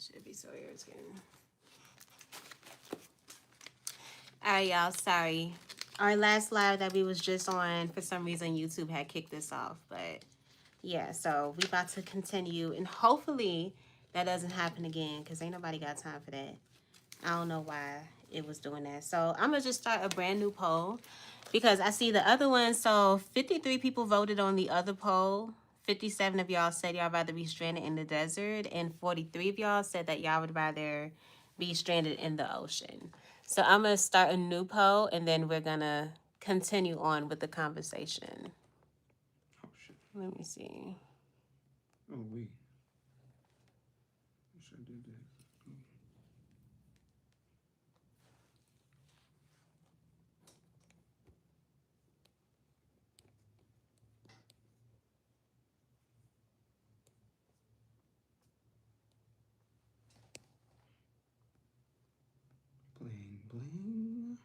Should be so irritating. All right, y'all. Sorry. Our last live that we was just on, for some reason, YouTube had kicked us off. But yeah, so we about to continue, and hopefully that doesn't happen again, because ain't nobody got time for that. I don't know why it was doing that. So I'm gonna just start a brand new poll, because I see the other one. So 53 people voted on the other poll. 57 of y'all said y'all rather be stranded in the desert, and 43 of y'all said that y'all would rather be stranded in the ocean. So I'm gonna start a new poll, and then we're gonna continue on with the conversation. Oh shit. Let me see. Oh we. Should I do this? Bling bling.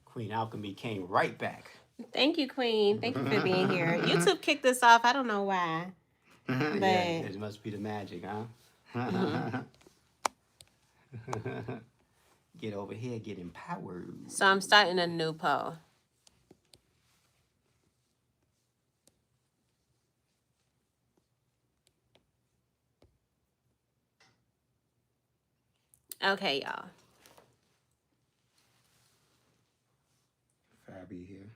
Queen Alchemy came right back. Thank you, Queen. Thank you for being here. YouTube kicked us off. I don't know why. Yeah, But it must be the magic, huh? Get over here, get empowered. so I'm starting a new poll. Okay, y'all. Fabi here.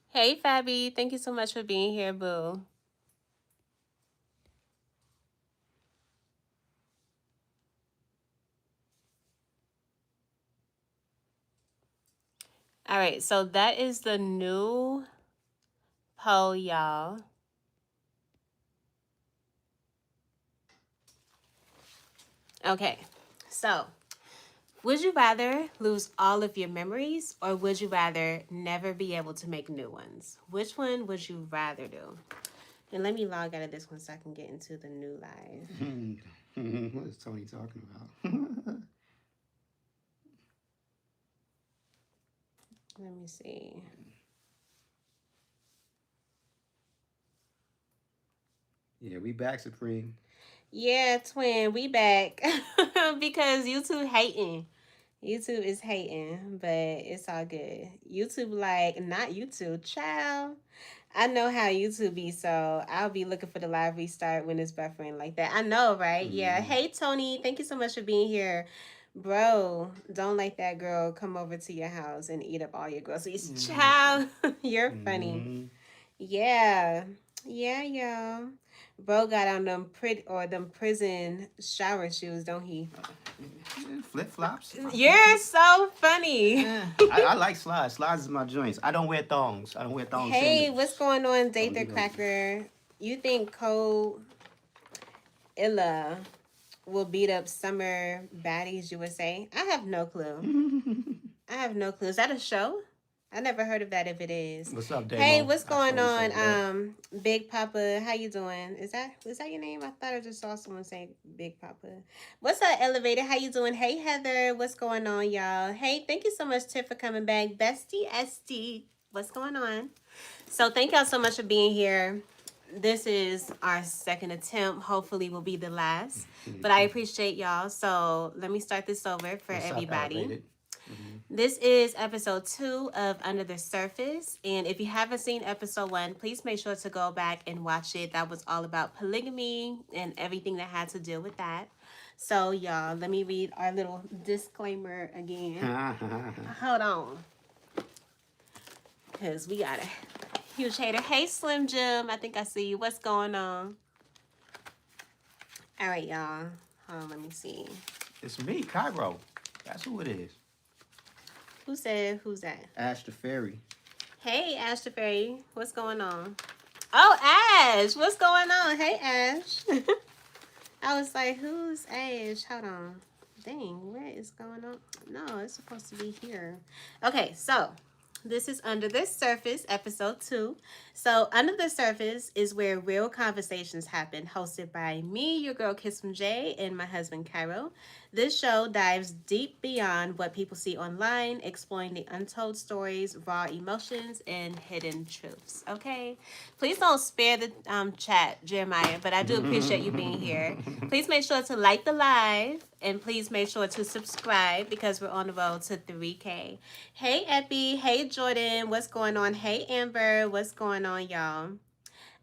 Hey, Fabi. Thank you so much for being here, boo. All right, so that is the new poll, y'all. Okay, so would you rather lose all of your memories, or would you rather never be able to make new ones? Which one would you rather do? And let me log out of this one so I can get into the new live. What is Tony talking about? Let me see. Yeah, we back, Supreme. Yeah, twin, we back. Because YouTube hating. YouTube is hating, but it's all good. YouTube, like, not YouTube, child. I know how YouTube be, so I'll be looking for the live restart when it's buffering like that. I know, right? Yeah. Hey, Tony, thank you so much for being here. Bro, don't let that girl come over to your house and eat up all your groceries. Child, you're funny. Yeah. Yeah, y'all. Bro got on them them prison shower shoes, don't he? Flip flops. You're so funny. I like slides. Slides is my joints. I don't wear thongs. I don't wear thongs. Hey, what's going on, Date you the know. Cracker? You think Cole Illa will beat up Summer Baddies USA? I have no clue. I have no clue. Is that a show? I never heard of that if it is. What's up, Damo? Hey, what's I going saw you say that. on? Big Papa, how you doing? Is that your name? I thought I just saw someone say Big Papa. What's up, Elevator? How you doing? Hey, Heather, what's going on, y'all? Hey, thank you so much, Tiff, for coming back. Bestie SD, what's going on? So thank y'all so much for being here. This is our second attempt. Hopefully will be the last. But I appreciate y'all. So let me start this over for What's everybody. Up, Elevated? This is episode 2 of Under the Surface. And if you haven't seen episode 1, please make sure to go back and watch it. That was all about polygamy and everything that had to do with that. So, y'all, let me read our little disclaimer again. Hold on. Because we got a huge hater. Hey, Slim Jim. I think I see you. What's going on? All right, y'all. Hold on, let me see. It's me, Cairo. That's who it is. Who said who's that? Ash the Fairy. Hey, Ash the Fairy. What's going on? Oh, Ash. What's going on? Hey, Ash. I was like, who's Ash? Hold on. Dang, what is going on? No, it's supposed to be here. Okay, so This is Under the Surface, episode 2. So, Under the Surface is where real conversations happen, hosted by me, your girl Kism J, and my husband Cairo. This show dives deep beyond what people see online, exploring the untold stories, raw emotions, and hidden truths. Okay? Please don't spare the chat, Jeremiah, but I do appreciate you being here. Please make sure to like the live, and please make sure to subscribe because we're on the road to 3K. Hey, Epi. Hey, Jordan. What's going on? Hey, Amber. What's going on, y'all?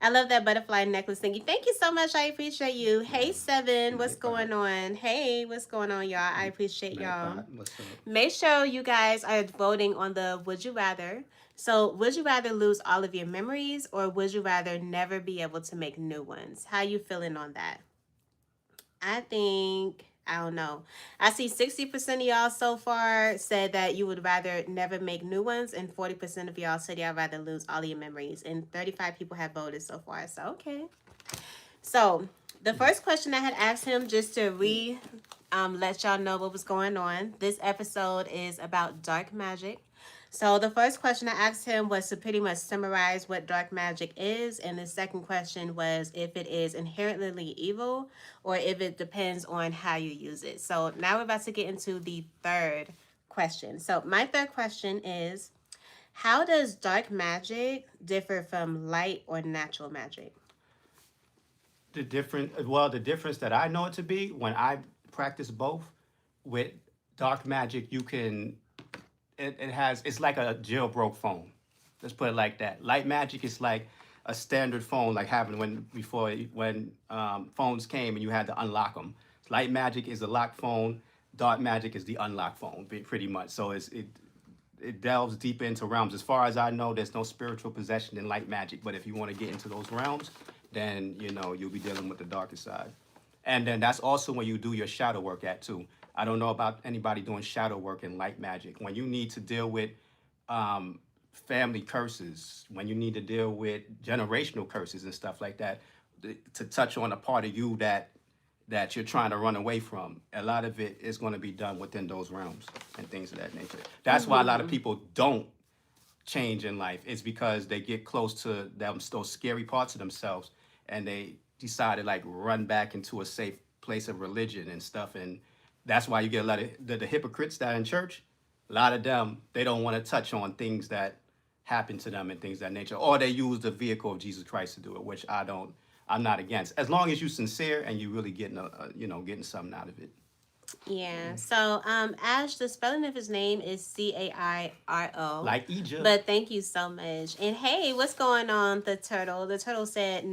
I love that butterfly necklace thingy. Thank you so much. I appreciate you. Hey, Seven. What's going on? Hey, what's going on, y'all? I appreciate y'all. What's up? Make sure you guys are voting on the Would You Rather. So, would you rather lose all of your memories or would you rather never be able to make new ones? How you feeling on that? I don't know. I see 60% of y'all so far said that you would rather never make new ones, and 40% of y'all said y'all rather lose all of your memories. And 35 people have voted so far. So, okay. So, the first question I had asked him, just to let y'all know what was going on. This episode is about dark magic. So the first question I asked him was to pretty much summarize what dark magic is, and the second question was if it is inherently evil or if it depends on how you use it. So now we're about to get into the third question. So my third question is, how does dark magic differ from light or natural magic? The difference that I know it to be when I practice both with dark magic, you can it's like a jailbroke phone. Let's put it like that. Light magic is like a standard phone, like having when phones came and you had to unlock them. Light magic is a locked phone. Dark magic is the unlocked phone, pretty much. So it delves deep into realms. As far as I know, there's no spiritual possession in light magic. But if you want to get into those realms, then you'll be dealing with the darker side. And then that's also when you do your shadow work at too. I don't know about anybody doing shadow work in light magic. When you need to deal with family curses, when you need to deal with generational curses and stuff like that, to touch on a part of you that you're trying to run away from, a lot of it is going to be done within those realms and things of that nature. That's why a lot of people don't change in life. It's because they get close to those scary parts of themselves and they decide to like run back into a safe place of religion and stuff. And that's why you get a lot of the hypocrites that are in church. A lot of them, they don't want to touch on things that happen to them and things of that nature, or they use the vehicle of Jesus Christ to do it, which I'm not against, as long as you're sincere and you're really getting getting something out of it. Yeah. So, Ash, the spelling of his name is Cairo. Like Egypt. But thank you so much. And hey, what's going on, the turtle? The turtle said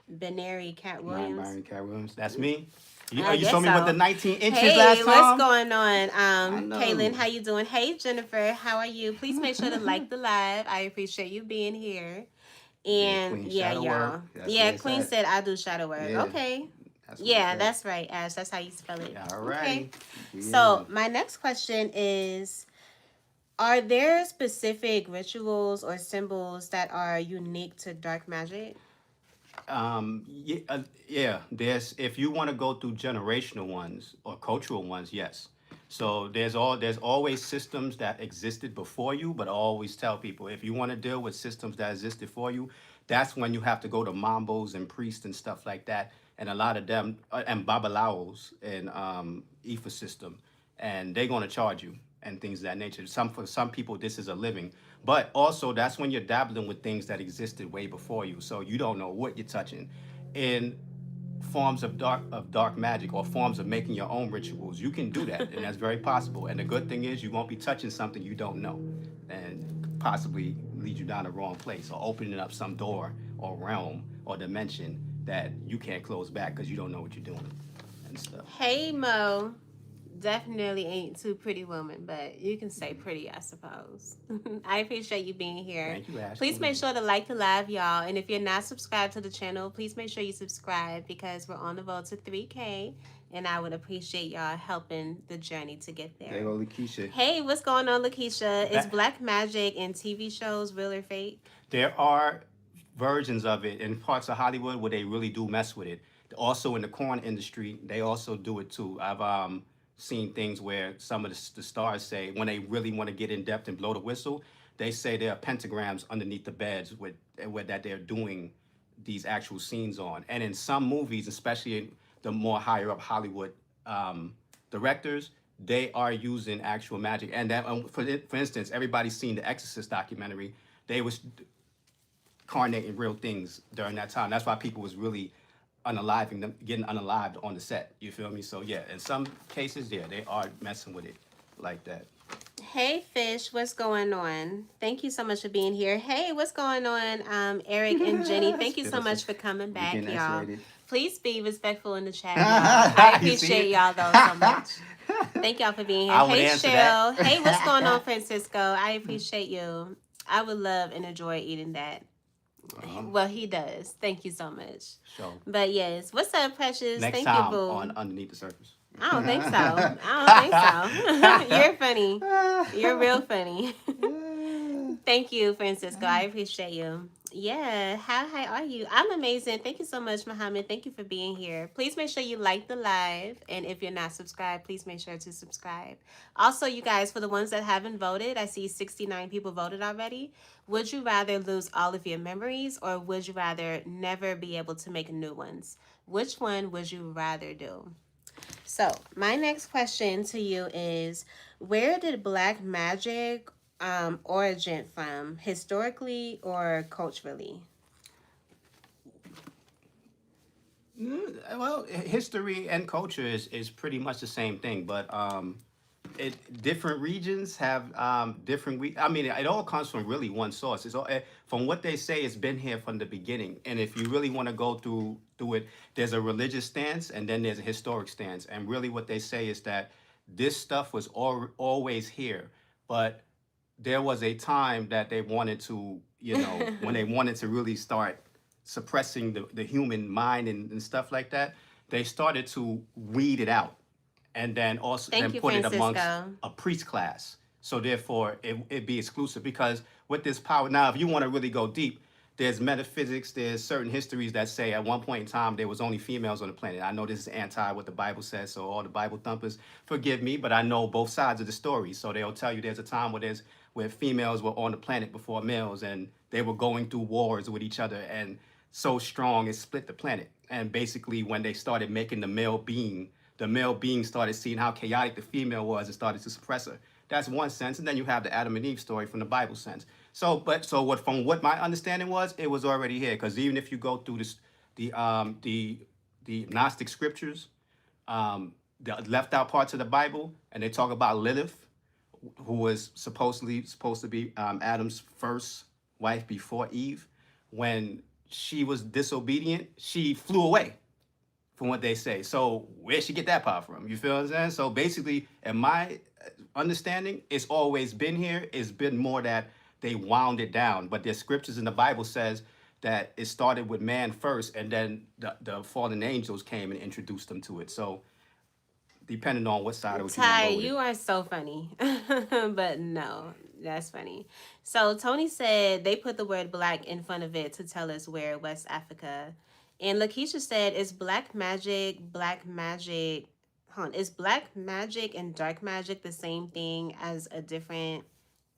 binary Cat Williams. Non-binary Cat Williams. That's me. You I saw me guess with the so. 19 inches Hey, last time. what's going on? know. Kaylin, how you doing? Hey, Jennifer, how are you? Please make sure to like the live. I appreciate you being here. And Queen, yeah, shadow y'all. work. That's Yeah, what it Queen said. said I do shadow work. Yeah. Okay. That's what Yeah, it said. that's right, Ash. That's how you spell it. All right. Okay. So my next question is, are there specific rituals or symbols that are unique to dark magic? Yeah. There's if you want to go through generational ones or cultural ones, yes. So there's always systems that existed before you, but I always tell people if you want to deal with systems that existed for you, that's when you have to go to mambos and priests and stuff like that, and a lot of them and babalaos and Ifa system, and they're gonna charge you and things of that nature. For some people, this is a living, but also that's when you're dabbling with things that existed way before you, so you don't know what you're touching. In forms of dark magic or forms of making your own rituals, you can do that, and that's very possible. And the good thing is, you won't be touching something you don't know, and possibly lead you down the wrong place or opening up some door or realm or dimension that you can't close back because you don't know what you're doing and stuff. Hey, Mo. Definitely ain't too pretty woman, but you can say pretty, I suppose. I appreciate you being here. Thank you, Ashley. Please make sure to like the live, y'all. And if you're not subscribed to the channel, please make sure you subscribe because we're on the road to 3K. And I would appreciate y'all helping the journey to get there. There you go, Lakeisha. Hey, what's going on, Lakeisha? Is black magic in TV shows real or fake? There are versions of it in parts of Hollywood where they really do mess with it. Also in the corn industry, they also do it too. I've seen things where some of the stars say when they really want to get in depth and blow the whistle, they say there are pentagrams underneath the beds with that they're doing these actual scenes on. And in some movies, especially in the more higher up Hollywood directors, they are using actual magic. And that, for instance, everybody's seen the Exorcist documentary. They was incarnating real things during that time. That's why people was really unaliving them, getting unalived on the set. You feel me? So yeah, in some cases, yeah, they are messing with it like that. Hey Fish, what's going on? Thank you so much for being here. Hey, what's going on, Eric and Jenny? Thank you so much for coming back, Getting y'all. X-rated. Please be respectful in the chat, y'all. I You see appreciate it? y'all though so much. Thank y'all for being here. I would Hey answer Cheryl. that. Hey, what's going on, Francisco? I appreciate you. I would love and enjoy eating that. Well, he does. Thank you so much. So But yes, what's up, Precious? next Thank you, time boo. on Underneath the Surface. I don't think so. I don't think so. You're funny. You're real funny. Thank you, Francisco. I appreciate you. Yeah. How high are you? I'm amazing. Thank you so much, Muhammad. Thank you for being here. Please make sure you like the live. And if you're not subscribed, please make sure to subscribe. Also, you guys, for the ones that haven't voted, I see 69 people voted already. Would you rather lose all of your memories or would you rather never be able to make new ones? Which one would you rather do? So, my next question to you is where did black magic origin from, historically or culturally? Well, history and culture is pretty much the same thing, but different regions have different. I mean, it all comes from really one source. It's all, from what they say, it's been here from the beginning. And if you really want to go through it, there's a religious stance and then there's a historic stance. And really, what they say is that this stuff was always here, but there was a time that they wanted to, when they wanted to really start suppressing the human mind and stuff like that, they started to weed it out and then also Thank then you, put it amongst Francisco. a priest class. So therefore, it be exclusive because with this power, now if you want to really go deep, there's metaphysics, there's certain histories that say at one point in time there was only females on the planet. I know this is anti what the Bible says, so all the Bible thumpers, forgive me, but I know both sides of the story. So they'll tell you there's a time where females were on the planet before males and they were going through wars with each other and so strong it split the planet. And basically when they started making the male being started seeing how chaotic the female was and started to suppress her. That's one sense. And then you have the Adam and Eve story from the Bible sense. From what my understanding was, it was already here. Because even if you go through the Gnostic scriptures, the left out parts of the Bible, and they talk about Lilith, who was supposed to be Adam's first wife before Eve. When she was disobedient, she flew away, from what they say. So where'd she get that power from? You feel what I'm saying? So basically, in my understanding, it's always been here. It's been more that they wound it down. But there's scriptures in the Bible says that it started with man first, and then the fallen angels came and introduced them to it. So depending on what side of what you want Ty, to go with you it. are so funny. But no, that's funny. So Tony said they put the word black in front of it to tell us where West Africa. And Lakeisha said, is black magic, hold on, is black magic and dark magic the same thing as a different,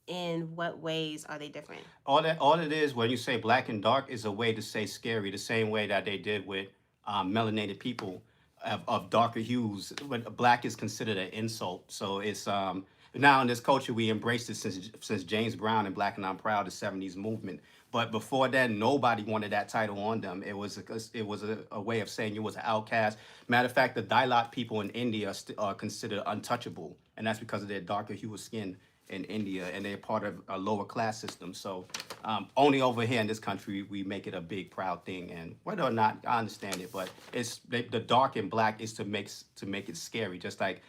in what ways are they different? All it is when you say black and dark is a way to say scary, the same way that they did with melanated people of darker hues. When black is considered an insult, so it's now in this culture we embraced it since James Brown and Black and I'm Proud, the '70s movement. But before then, nobody wanted that title on them. It was a way of saying you was an outcast. Matter of fact, the Dalit people in India are considered untouchable, and that's because of their darker hue of skin in India, and they're part of a lower class system. So only over here in this country we make it a big proud thing. And whether or not I understand it, but the dark and black is to make it scary. Just like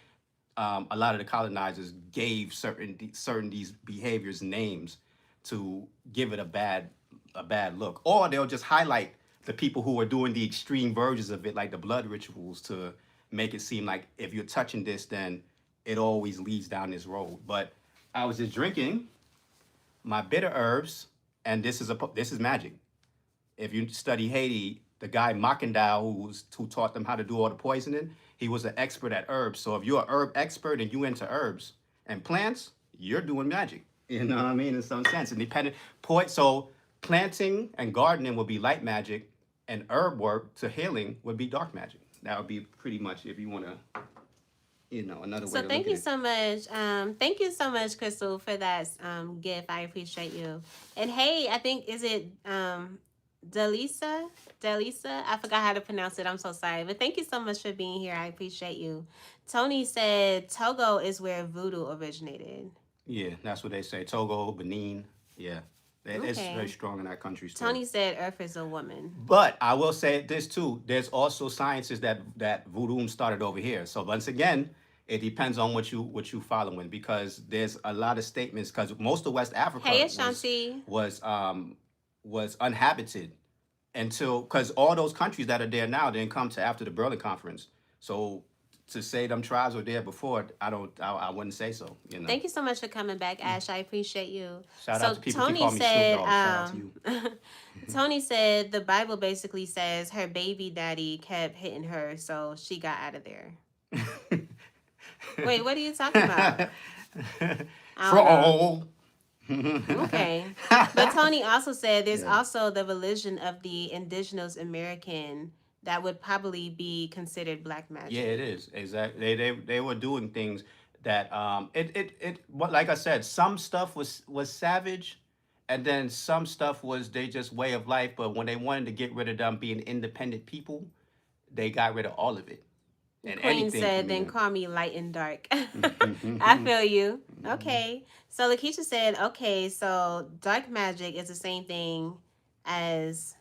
a lot of the colonizers gave certain these behaviors names to give it a bad look, or they'll just highlight the people who are doing the extreme versions of it, like the blood rituals, to make it seem like if you're touching this, then it always leads down this road. But I was just drinking my bitter herbs, and this is magic. If you study Haiti, The guy Makandao, who taught them how to do all the poisoning, he was an expert at herbs. So if you're an herb expert and you into herbs and plants, you're doing magic. You know what I mean? In some sense, independent point. So planting and gardening would be light magic, and herb work to healing would be dark magic. That would be pretty much if you want to, another way So to thank look you at it. so much. Thank you so much, Crystal, for that gift. I appreciate you. And hey, I think is it Delisa? Delisa? I forgot how to pronounce it. I'm so sorry. But thank you so much for being here. I appreciate you. Tony said Togo is where voodoo originated. Yeah, that's what they say. Togo, Benin. Yeah, it's Okay. very strong in that country still. Tony said Earth is a woman. But I will say this too. There's also sciences that voodoo started over here. So once again, it depends on what you following, because there's a lot of statements, because most of West Africa Hey, Ashanti. was uninhabited until, because all those countries that are there now didn't come to after the Berlin Conference. So to say them tribes were there before, I wouldn't say so. Thank you so much for coming back, Ash. I appreciate you. Shout so out to people who Tony call me said, Snoop Dogg. Shout out to you. Tony said the Bible basically says her baby daddy kept hitting her, so she got out of there. Wait, what are you talking about? Troll. Okay. But Tony also said there's Yeah. also the religion of the indigenous American that would probably be considered black magic. Yeah, it is exactly. They were doing things that what, like I said, some stuff was savage, and then some stuff was they just way of life. But when they wanted to get rid of them being independent people, they got rid of all of it. And Queen anything said, from then there. call me light and dark. I feel you. Okay. So Lakeisha said, okay, so dark magic is the same thing as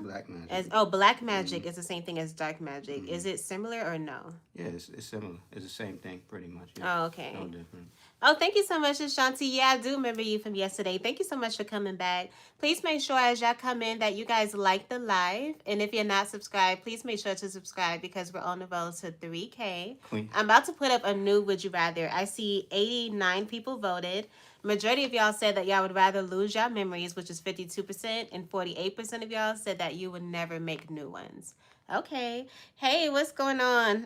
Black magic. black magic is the same thing as dark magic. Is it similar or no? Yeah, it's similar. It's the same thing, pretty much. Yeah. Oh, okay. No different. Oh, thank you so much, Ashanti. Yeah, I do remember you from yesterday. Thank you so much for coming back. Please make sure as y'all come in that you guys like the live. And if you're not subscribed, please make sure to subscribe because we're on the road to 3K. Queen. I'm about to put up a new Would You Rather. I see 89 people voted. Majority of y'all said that y'all would rather lose y'all memories, which is 52%, and 48% of y'all said that you would never make new ones. Okay. Hey, what's going on?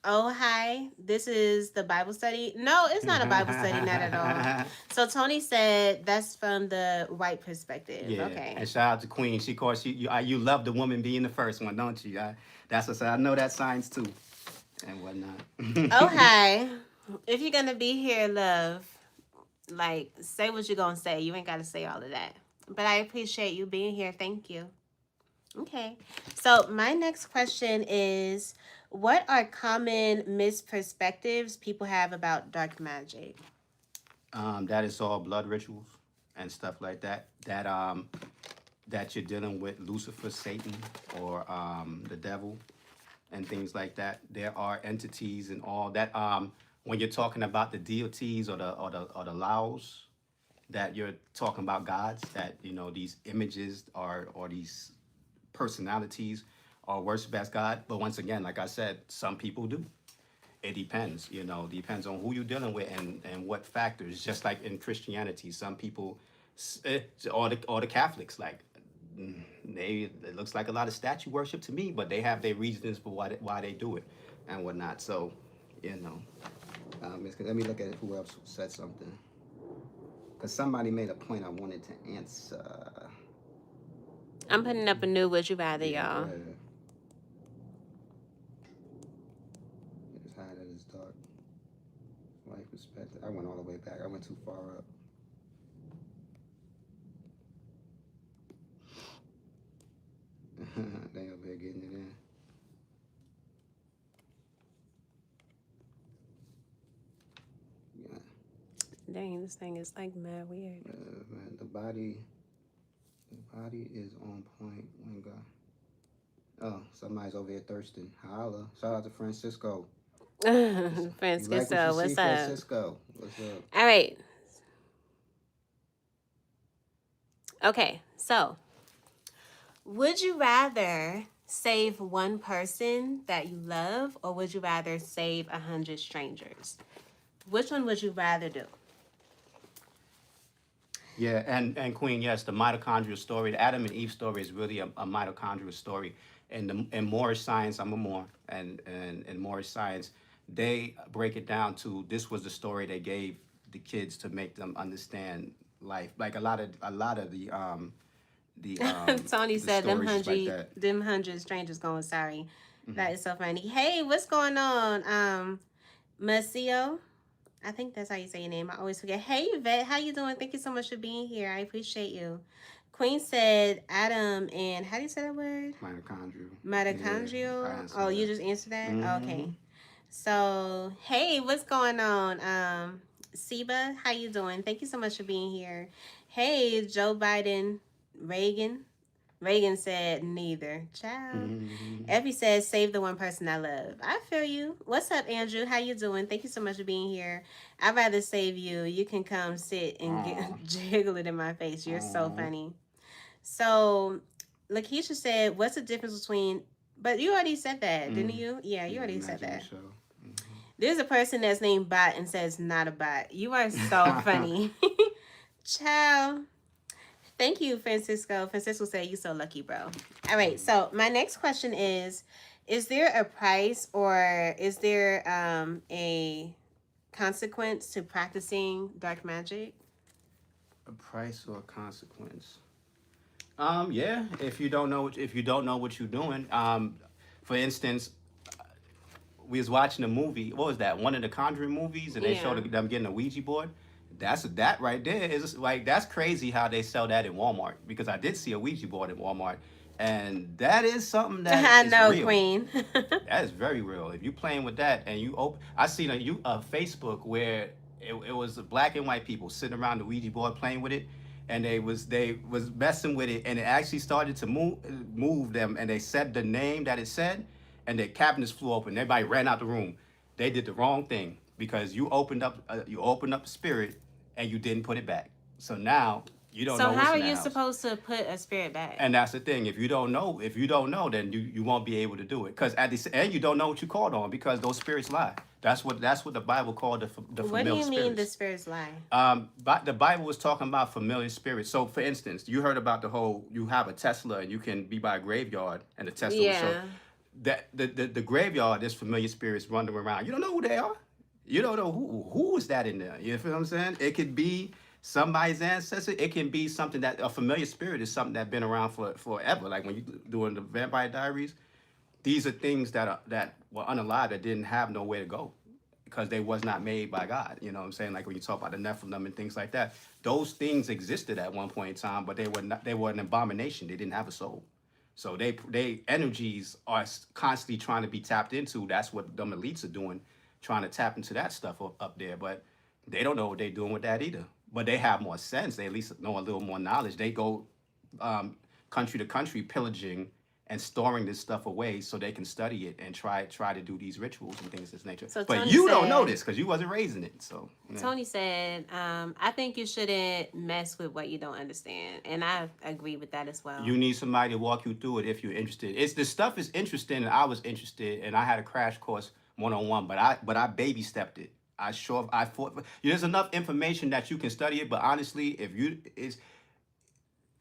Oh, hi. This is the Bible study. No, it's not a Bible study, not at all. So Tony said that's from the white perspective. Yeah. Okay. And shout out to Queen. She, of course, you love the woman being the first one, don't you? That's what I know that science too, and whatnot. Oh, hi. If you're gonna be here, love, like, say what you're gonna say. You ain't gotta say all of that. But I appreciate you being here. Thank you. Okay. So my next question is, what are common misperspectives people have about dark magic? That is all blood rituals and stuff like that. That you're dealing with Lucifer, Satan, or the devil, and things like that. There are entities and all that. When you're talking about the deities or the laos, that you're talking about gods, that these images or these personalities are worship as God. But once again, like I said, some people do. It depends, depends on who you're dealing with and what factors. Just like in Christianity, some people, or the Catholics, like it looks like a lot of statue worship to me, but they have their reasons for why they do it and whatnot. So, let me look at who else said something, because somebody made a point I wanted to answer. I'm putting up a new Would You Rather, y'all. It's high, that is dark. Life perspective. I went all the way back. I went too far up. They over here getting it in. Yeah. Dang, this thing is like mad weird. Man, the body is on point when God. Oh, somebody's over here thirsting. Holla. Shout out to Francisco. Francisco, what's up? Francisco, what's up? All right. Okay, so would you rather save one person that you love, or would you rather save 100 strangers? Which one would you rather do? Yeah, and Queen, yes, the mitochondrial story, the Adam and Eve story is really a mitochondrial story. And in Moorish science, I'm a Moor, and in Moorish science, they break it down to this was the story they gave the kids to make them understand life. Like a lot of Tony the said stories is like that. them hundred strangers going sorry. Hmm. That is so funny. Hey, what's going on? Masio. I think that's how you say your name. I always forget. Hey, Yvette, how you doing? Thank you so much for being here. I appreciate you. Queen said Adam and how do you say that word? Mitochondrial. Yeah, I Mitochondrial. answered Oh, you that. just answered that? Hmm. Okay. So, hey, what's going on? Siba, how you doing? Thank you so much for being here. Hey, Joe Biden, Reagan. Reagan said neither. Ciao. Hmm. Effie says save the one person I love. I feel you. What's up, Andrew? How you doing? Thank you so much for being here. I'd rather save you. You can come sit and get Aw, jiggle it in my face. You're so aw. funny. So, Lakeisha said, what's the difference between? But you already said that, didn't Mm. you? Yeah, you Yeah, already said imagine that. so. Hmm. There's a person that's named Bot and says not a bot. You are so funny. Ciao. Thank you, Francisco. Francisco said you so lucky, bro. All right. So my next question is there a price or is there a consequence to practicing dark magic? A price or a consequence? Yeah. If you don't know what you're doing, for instance, we was watching a movie. What was that? One of the Conjuring movies, and they Yeah. showed them getting a Ouija board. That right there is like that's crazy how they sell that in Walmart because I did see a Ouija board in Walmart, and that is something that I is know, real. Queen. That is very real. If you playing with that and you open, I seen a Facebook where it was black and white people sitting around the Ouija board playing with it, and they was messing with it, and it actually started to move them, and they said the name that it said, and the cabinets flew open. Everybody ran out the room. They did the wrong thing because you opened up the spirit and you didn't put it back. So now you don't So know how what's are in that you house. supposed to put a spirit back? And that's the thing. If you don't know, then you won't be able to do it. Because at the end, you don't know what you called on because those spirits lie. That's what the Bible called the What do familiar you mean the spirits. spirits lie? But the Bible was talking about familiar spirits. So, for instance, you heard about the whole you have a Tesla and you can be by a graveyard and the Tesla will show Yeah. that the graveyard. There's familiar spirits running around. You don't know who they are. You don't know who is that in there. You feel what I'm saying? It could be somebody's ancestor. It can be something that a familiar spirit is something that's been around for forever. Like when you doing the Vampire Diaries, these are things that were unalive that didn't have nowhere to go because they was not made by God. You know what I'm saying? Like when you talk about the Nephilim and things like that, those things existed at one point in time, but they were an abomination. They didn't have a soul. So they energies are constantly trying to be tapped into. That's what them elites are doing, trying to tap into that stuff up there. But they don't know what they're doing with that either. But they have more sense. They at least know a little more knowledge. They go um, country to country pillaging and storing this stuff away so they can study it and try to do these rituals and things of this nature. So But Tony you don't know said this because you wasn't raised in it. So yeah. Tony said, I think you shouldn't mess with what you don't understand. And I agree with that as well. You need somebody to walk you through it if you're interested. It's the stuff is interesting, and I was interested, and I had a crash course 1-on-1, but I baby stepped it. I fought. There's enough information that you can study it, but honestly, if you it's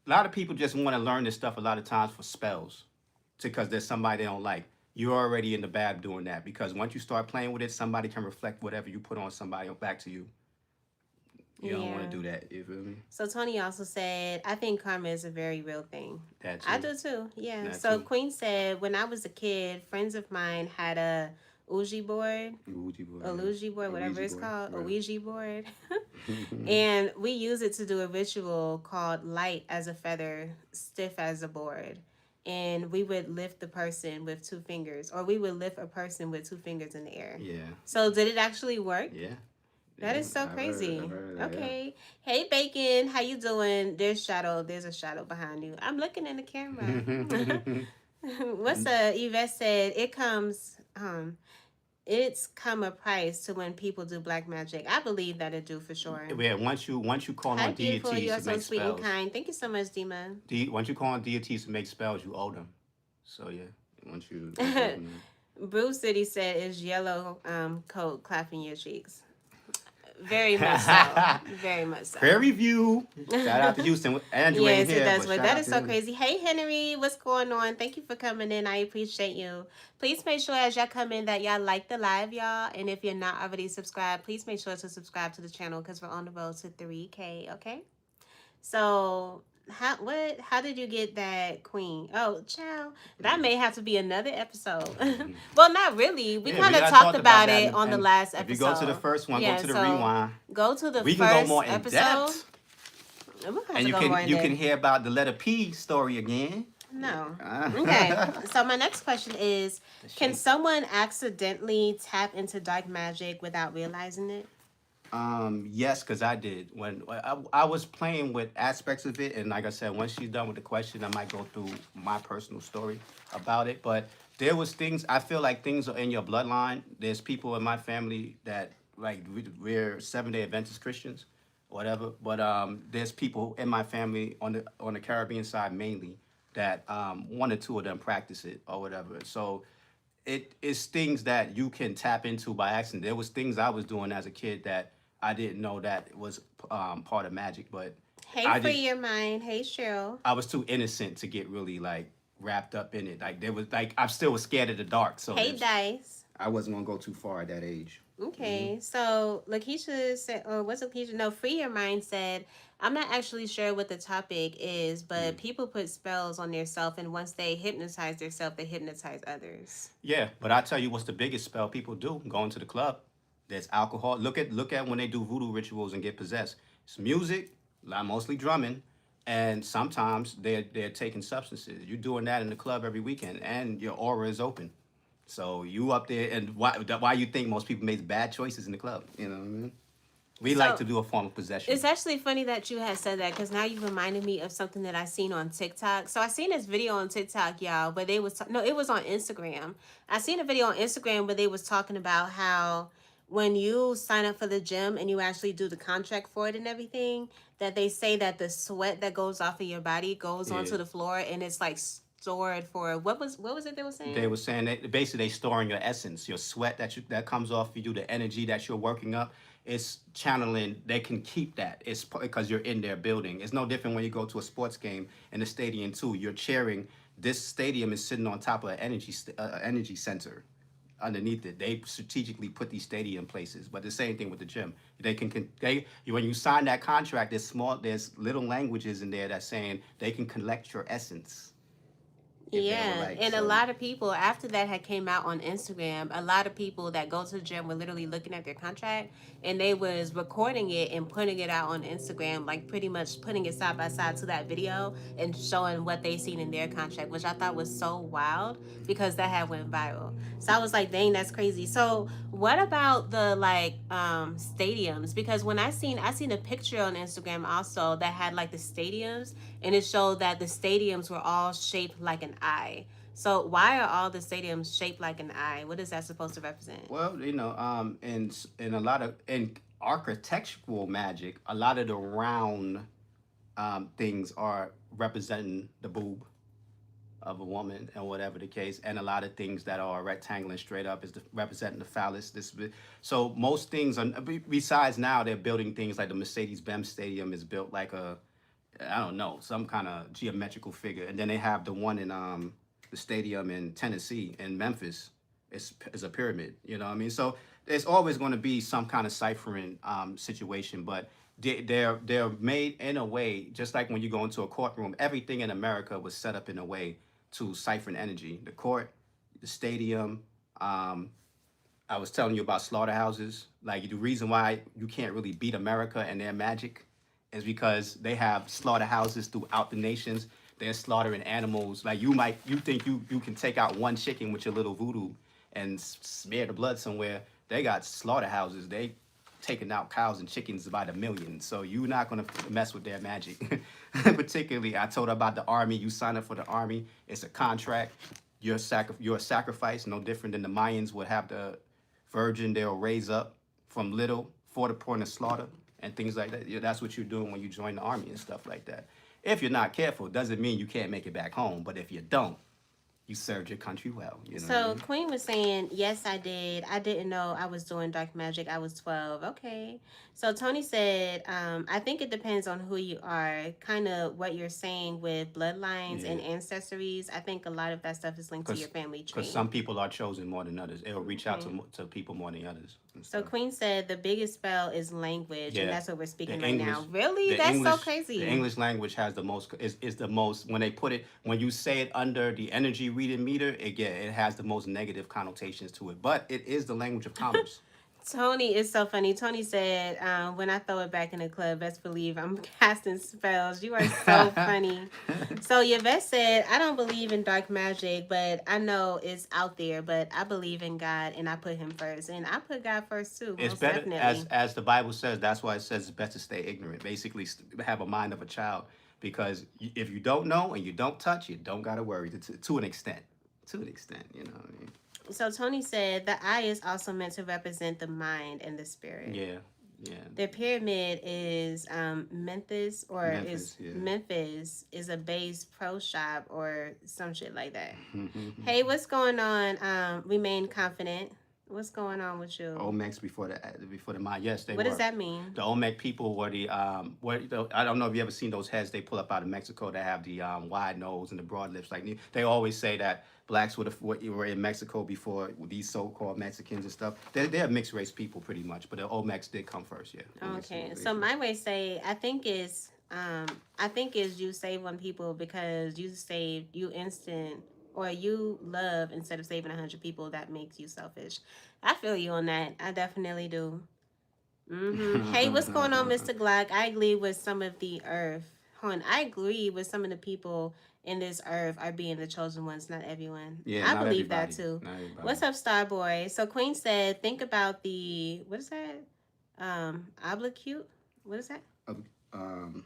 a lot of people just want to learn this stuff a lot of times for spells, because there's somebody they don't like. You're already in the bad doing that because once you start playing with it, somebody can reflect whatever you put on somebody back to you. You don't want Yeah. to do that. You feel me? So Tony also said, I think karma is a very real thing. That I too. do too. Yeah. That So too. Queen said, when I was a kid, friends of mine had a Ouija board, Ouija board. a Yeah. Ouija board, A whatever Ouija it's board. called, a Right. Ouija board. And we use it to do a ritual called light as a feather, stiff as a board. And we would lift the person with two fingers, or we would lift a person with two fingers in the air. Yeah. So did it actually work? Yeah. That Yeah. is so I've crazy. heard of that. Okay. Hey Bacon, how you doing? There's shadow. There's a shadow behind you. I'm looking in the camera. What's Yvette said, it's come a price to when people do black magic. I believe that it do for sure. Yeah. Once you call Hi on beautiful, deities you're to so make sweet and spells, kind. Thank you so much, Dima. once you call on deities to make spells, you owe them. So yeah. Once you open them. Bruce City said is yellow coat clapping your cheeks. Very much so. Very much so. Prairie View. Shout out to Houston. Andrew ain't Yes, it here, does. but But shout that out is to so him. crazy. Hey, Henry, what's going on? Thank you for coming in. I appreciate you. Please make sure as y'all come in that y'all like the live, y'all. And if you're not already subscribed, please make sure to subscribe to the channel because we're on the road to 3K. Okay. So how did you get that queen? Oh, child, that may have to be another episode. Well, not really. We Yeah, kind we of gotta talked talk about about that. it on the And last if you episode. go to the first one, Yeah, go to the so rewind. go to the We first can go more in episode. depth. We're gonna have And to go more in you depth. can hear about the letter P story again. No. Ah. Okay. So my next question is, can shape. someone accidentally tap into dark magic without realizing it? Yes, because I did. When I was playing with aspects of it, and like I said, once she's done with the question, I might go through my personal story about it. But there was things I feel like things are in your bloodline. There's people in my family that like we're 7-day Adventist Christians, whatever. But there's people in my family on the Caribbean side mainly that one or two of them practice it or whatever. So it is things that you can tap into by accident. There was things I was doing as a kid that I didn't know that was part of magic, but Hey, I free did. your mind. Hey, Cheryl. I was too innocent to get really like wrapped up in it. Like there was like I still was scared of the dark, so Hey, Dice. I wasn't gonna go too far at that age. Okay, so Lakeisha said, or what's Lakeisha? No, Free Your Mind said, I'm not actually sure what the topic is, but people put spells on themselves, and once they hypnotize themselves, they hypnotize others. Yeah, but I tell you what's the biggest spell people do: going to the club. There's alcohol. Look at when they do voodoo rituals and get possessed. It's music, like mostly drumming, and sometimes they're taking substances. You're doing that in the club every weekend, and your aura is open. So you up there, and why you think most people make bad choices in the club? You know what I mean? We like So to do a form of possession. it's actually funny that you had said that because now you reminded me of something that I seen on TikTok. So I seen this video on TikTok, y'all, but they was no, it was on Instagram. I seen a video on Instagram where they was talking about how when you sign up for the gym and you actually do the contract for it and everything, that they say that the sweat that goes off of your body goes Yeah. onto the floor and it's like stored for what was it they were saying? They were saying that basically they storing your essence, your sweat that comes off you, the energy that you're working up. It's channeling. They can keep that. It's because you're in their building. It's no different when you go to a sports game in the stadium too. You're cheering. This stadium is sitting on top of an energy center. Underneath it, they strategically put these stadium places. But the same thing with the gym. They when you sign that contract, there's little languages in there that's saying they can collect your essence. Yeah, and a lot of people after that had came out on Instagram. A lot of people that go to the gym were literally looking at their contract and they was recording it and putting it out on Instagram, like pretty much putting it side by side to that video and showing what they seen in their contract, which I thought was so wild because that had went viral. So I was like, dang, that's crazy. So what about the stadiums? Because when I seen a picture on Instagram also that had like the stadiums and it showed that the stadiums were all shaped like an eye. So why are all the stadiums shaped like an eye? What is that supposed to represent? Well, in a lot of in architectural magic, a lot of the round things are representing the boob of a woman and whatever the case, and a lot of things that are rectangular and straight up is representing the phallus. So most things are besides now they're building things like the Mercedes-Benz Stadium is built like I don't know, some kind of geometrical figure, and then they have the one in the stadium in Tennessee in Memphis. Is a pyramid. You know what I mean? So there's always going to be some kind of ciphering situation, but they're made in a way just like when you go into a courtroom. Everything in America was set up in a way to siphon energy. The court, the stadium. I was telling you about slaughterhouses. Like the reason why you can't really beat America and their magic is because they have slaughterhouses throughout the nations. They're slaughtering animals. Like you think you can take out one chicken with your little voodoo and smear the blood somewhere. They got slaughterhouses. They taking out cows and chickens by the millions. So you're not gonna mess with their magic. Particularly, I told her about the army. You sign up for the army. It's a contract. You're a sacrifice, no different than the Mayans would have the virgin they'll raise up from little for the point of slaughter and things like that. Yeah, that's what you're doing when you join the army and stuff like that. If you're not careful, it doesn't mean you can't make it back home. But if you don't, you served your country well. You know what I So mean? Queen was saying, yes, I did. I didn't know I was doing dark magic. I was 12. Okay. So Tony said, I think it depends on who you are. Kind of what you're saying with bloodlines Yeah. and ancestries. I think a lot of that stuff is linked to your family Because tree. some people are chosen more than others. It'll reach out Okay. to people more than others and So stuff. Queen said the biggest spell is language, and Yeah, that's what we're the speaking right English, now. Really? the That's so English, the crazy. English language has the most is the most when they put it when you say it under the energy reading meter. It has the most negative connotations to it, but it is the language of commerce. Tony is so funny. Tony said, when I throw it back in the club, best believe I'm casting spells. You are so funny. So Yvette said, I don't believe in dark magic, but I know it's out there, but I believe in God and I put him first. And I put God first too, It's most better definitely. as the Bible says. That's why it says it's best to stay ignorant. Basically, have a mind of a child because if you don't know and you don't touch, you don't gotta worry to an extent. To an extent, you know what I mean. So Tony said the eye is also meant to represent the mind and the spirit. Yeah, yeah. The pyramid is Memphis or is Memphis, yeah. Memphis is a base pro shop or some shit like that. Hey, what's going on? Remain confident. What's going on with you? Olmecs before the mind. Yes, they What were. does that mean? The Olmec people were I don't know if you ever seen those heads they pull up out of Mexico that have the wide nose and the broad lips. Like they always say that blacks were in Mexico before these so-called Mexicans and stuff. They're mixed race people pretty much, but the Olmecs did come first. Yeah. Okay, so my way say I think is you save on people because you instant or you love instead of saving 100 people that makes you selfish. I feel you on that. I definitely do. Hey, what's going on, Mr. Glock? I agree with some of the earth. I agree with some of the people in this earth are being the chosen ones, not everyone. Yeah, I not believe that everybody. too. Not everybody. What's up, Starboy? So Queen said, think about what is that? Oblique? What is that? Um,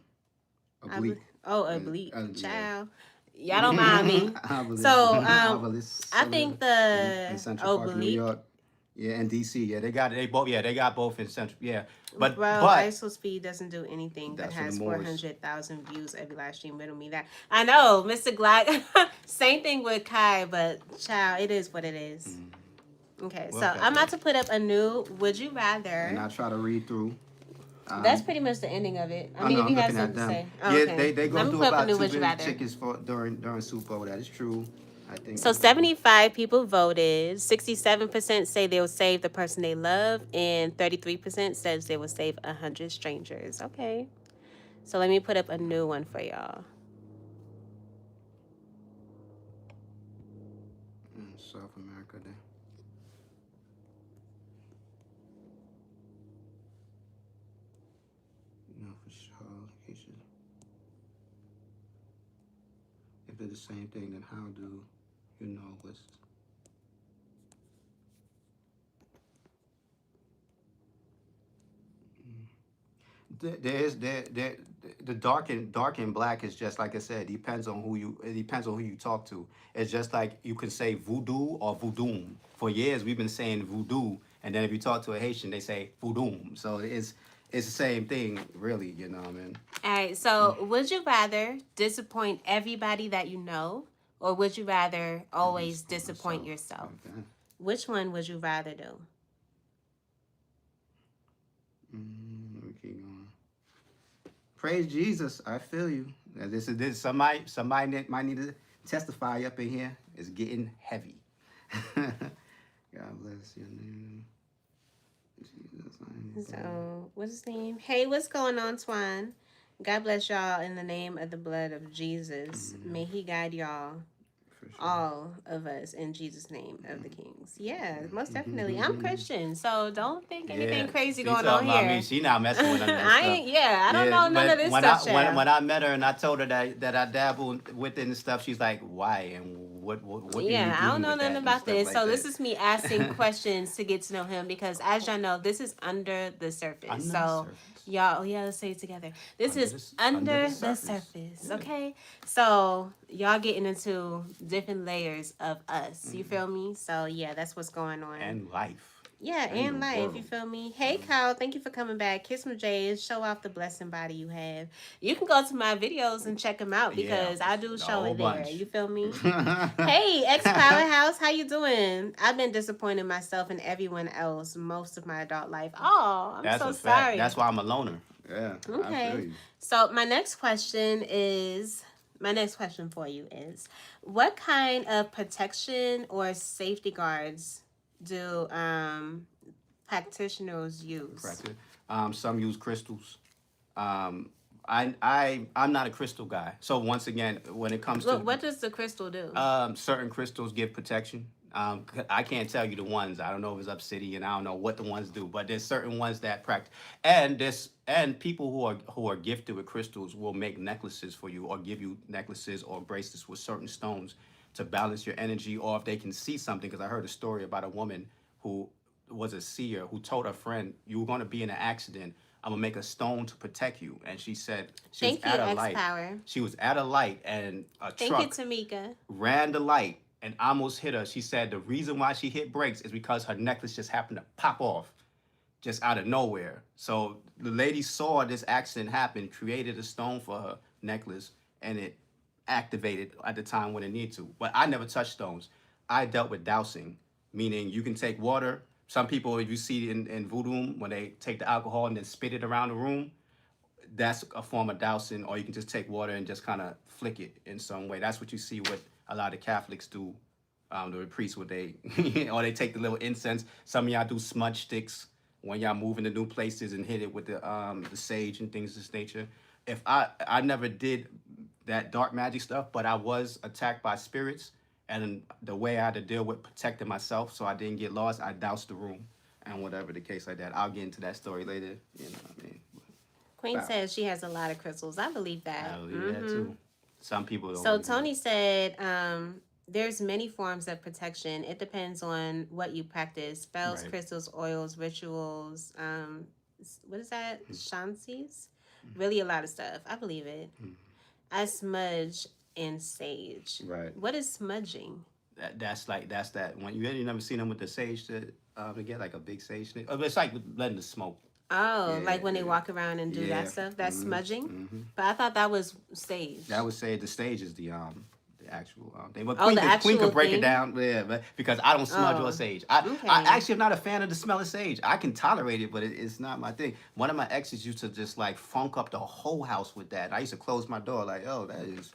oblique. Oblique. Yeah. Child. Y'all don't mind me. So, I think in the Central Park, New oblique. York. Yeah, and DC. Yeah, they got it. They both. Yeah, they got both in Central. Yeah, but Bro, but ISO Speed doesn't do anything but that's for the has Moors. 400,000 views every live stream. Riddle me that. I know, Mr. Glock. Same thing with Kai, but child, it is what it is. Okay, Well, so okay, I'm about so- to put up a new Would You Rather. and I try to read through. That's pretty much the ending of it. I I mean, know, if I'm you have looking at something to them. say. Oh, Yeah, okay. they go Let me through put up a about new two Would You billion Rather. chickens for during Super Bowl. That is true. I think So 75 people voted. 67% say they'll save the person they love, and 33% says they will save 100 strangers. Okay. So let me put up a new one for y'all. South America there. No, for sure. If they're the same thing, then how do you know what's there the dark and black is just like I said. It depends on who you talk to. It's just like you can say voodoo or voodoo. For years we've been saying voodoo, and then if you talk to a Haitian, they say voodoo. So it's the same thing, really. You know what I mean? All right. So would you rather disappoint everybody that you know, or would you rather always disappoint yourself? Okay. Which one would you rather do? We keep going. Praise Jesus. I feel you. Now, this is somebody might need to testify up in here. It's getting heavy. God bless your name. Jesus. So what's his name? Hey, what's going on, Twan? God bless y'all in the name of the blood of Jesus. May he guide y'all. For sure. All of us in Jesus' name of the Kings. Yeah, most definitely. I'm Christian, so don't think anything crazy She going talking on about here. me. She not messing with none of that I stuff. ain't. Yeah, I don't know none of this when stuff. when I met her and I told her that I dabble with it and stuff, she's like, "Why and what do you Yeah, I do don't know with that nothing and about stuff this. like So that?" this is me asking questions to get to know him because, as y'all know, this is under the surface. Under the So surface. y'all, let's say it together. This Under is the under the surface. surface. Yeah. Okay, so y'all getting into different layers of us. You feel me? So yeah, that's what's going on. And life. Yeah, In and the life, you world. feel me? Hey, Kyle, thank you for coming back. Kiss my J's, show off the blessing body you have. You can go to my videos and check them out Yeah, because I do a show whole it there. bunch. You feel me? Hey, X Powerhouse, how you doing? I've been disappointing myself and everyone else most of my adult life. Oh, I'm That's so a fact. sorry. That's why I'm a loner. Yeah, I feel Okay. you. So my next question for you is what kind of protection or safety guards do practitioners use? Correct. Some use crystals. Um, I'm not a crystal guy. So once again, when it comes to What does the crystal do? certain crystals give protection. I can't tell you the ones. I don't know if it's obsidian. I don't know what the ones do, but there's certain ones that practice. And people who are gifted with crystals will make necklaces for you, or give you necklaces or bracelets with certain stones to balance your energy, or if they can see something. Because I heard a story about a woman who was a seer who told her friend, "You were going to be in an accident. I'm gonna make a stone to protect you." And she said she was Thank you, at a X light. Power. She was at a light, and a Thank you, truck Tamika. ran the light and almost hit her. She said the reason why she hit brakes is because her necklace just happened to pop off just out of nowhere. So the lady saw this accident happen, created a stone for her necklace, and it activated at the time when it needed to. But I never touched stones. I dealt with dowsing, meaning you can take water. Some people, if you see in voodoo, when they take the alcohol and then spit it around the room, that's a form of dousing, or you can just take water and just kind of flick it in some way. That's what you see what a lot of Catholics do. The priests would they or they take the little incense. Some of y'all do smudge sticks when y'all move into new places and hit it with the sage and things of this nature. If I never did that dark magic stuff, but I was attacked by spirits, and the way I had to deal with protecting myself so I didn't get lost, I doused the room and whatever the case like that. I'll get into that story later. You know what I mean? Queen Wow. says she has a lot of crystals. I believe that. I believe that too. Some people don't So really believe. Tony said, there's many forms of protection. It depends on what you practice. Spells, Right. crystals, oils, rituals. What is that? Shanties? Really a lot of stuff. I believe it. I smudge and sage. Right. What is smudging? That's that when you never seen them with the sage to get like a big sage stick. It's like letting the smoke. Oh, Yeah, like when they yeah. walk around and do that Yeah. stuff. That's smudging. Mm-hmm. But I thought that was sage. That would say the stage is the actual thing. But Oh, the Queen actual could break thing? it down, yeah, but because I don't smudge Oh, or sage. I okay. actually am not a fan of the smell of sage. I can tolerate it, but it's not my thing. One of my exes used to just like funk up the whole house with that. I used to close my door like, oh, that is.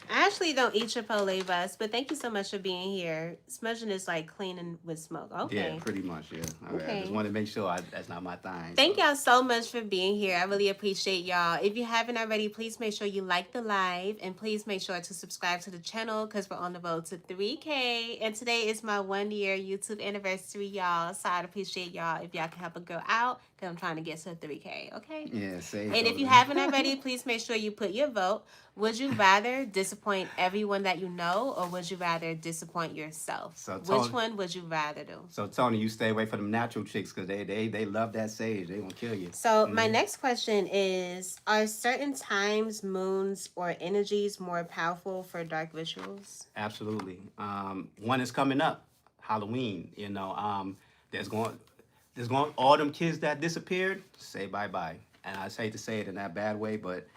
I actually don't eat Chipotle bus, but thank you so much for being here. Smudging is like cleaning with smoke. Okay. Yeah, pretty much. Yeah. All right. I Okay. just want to make sure that's not my thing. Thank So. y'all so much for being here. I really appreciate y'all. If you haven't already, please make sure you like the live and please make sure to subscribe to the channel because we're on the road to 3K. And today is my 1 year YouTube anniversary, y'all. So I'd appreciate y'all if y'all can help a girl out because I'm trying to get to 3K, okay? Yeah, sage. And if you haven't already, please make sure you put your vote. Would you rather disappoint everyone that you know or would you rather disappoint yourself? So, Which Tony- one would you rather do? So Tony, you stay away from them natural chicks because they love that sage. They gonna kill you. So my next question is: are certain times, moons, or energies more powerful for dark rituals? Absolutely. One is coming up, Halloween. There's going all them kids that disappeared. Say bye bye. And I hate to say it in that bad way, but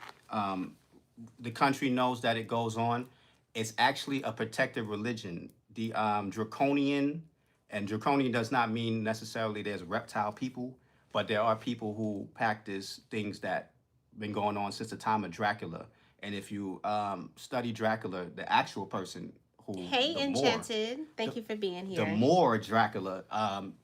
the country knows that it goes on. It's actually a protected religion. The draconian, and draconian does not mean necessarily there's reptile people, but there are people who practice things that been going on since the time of Dracula. And if you study Dracula, the actual person who Hey, the Moor, Enchanted. Thank you for being here. the Moor Dracula,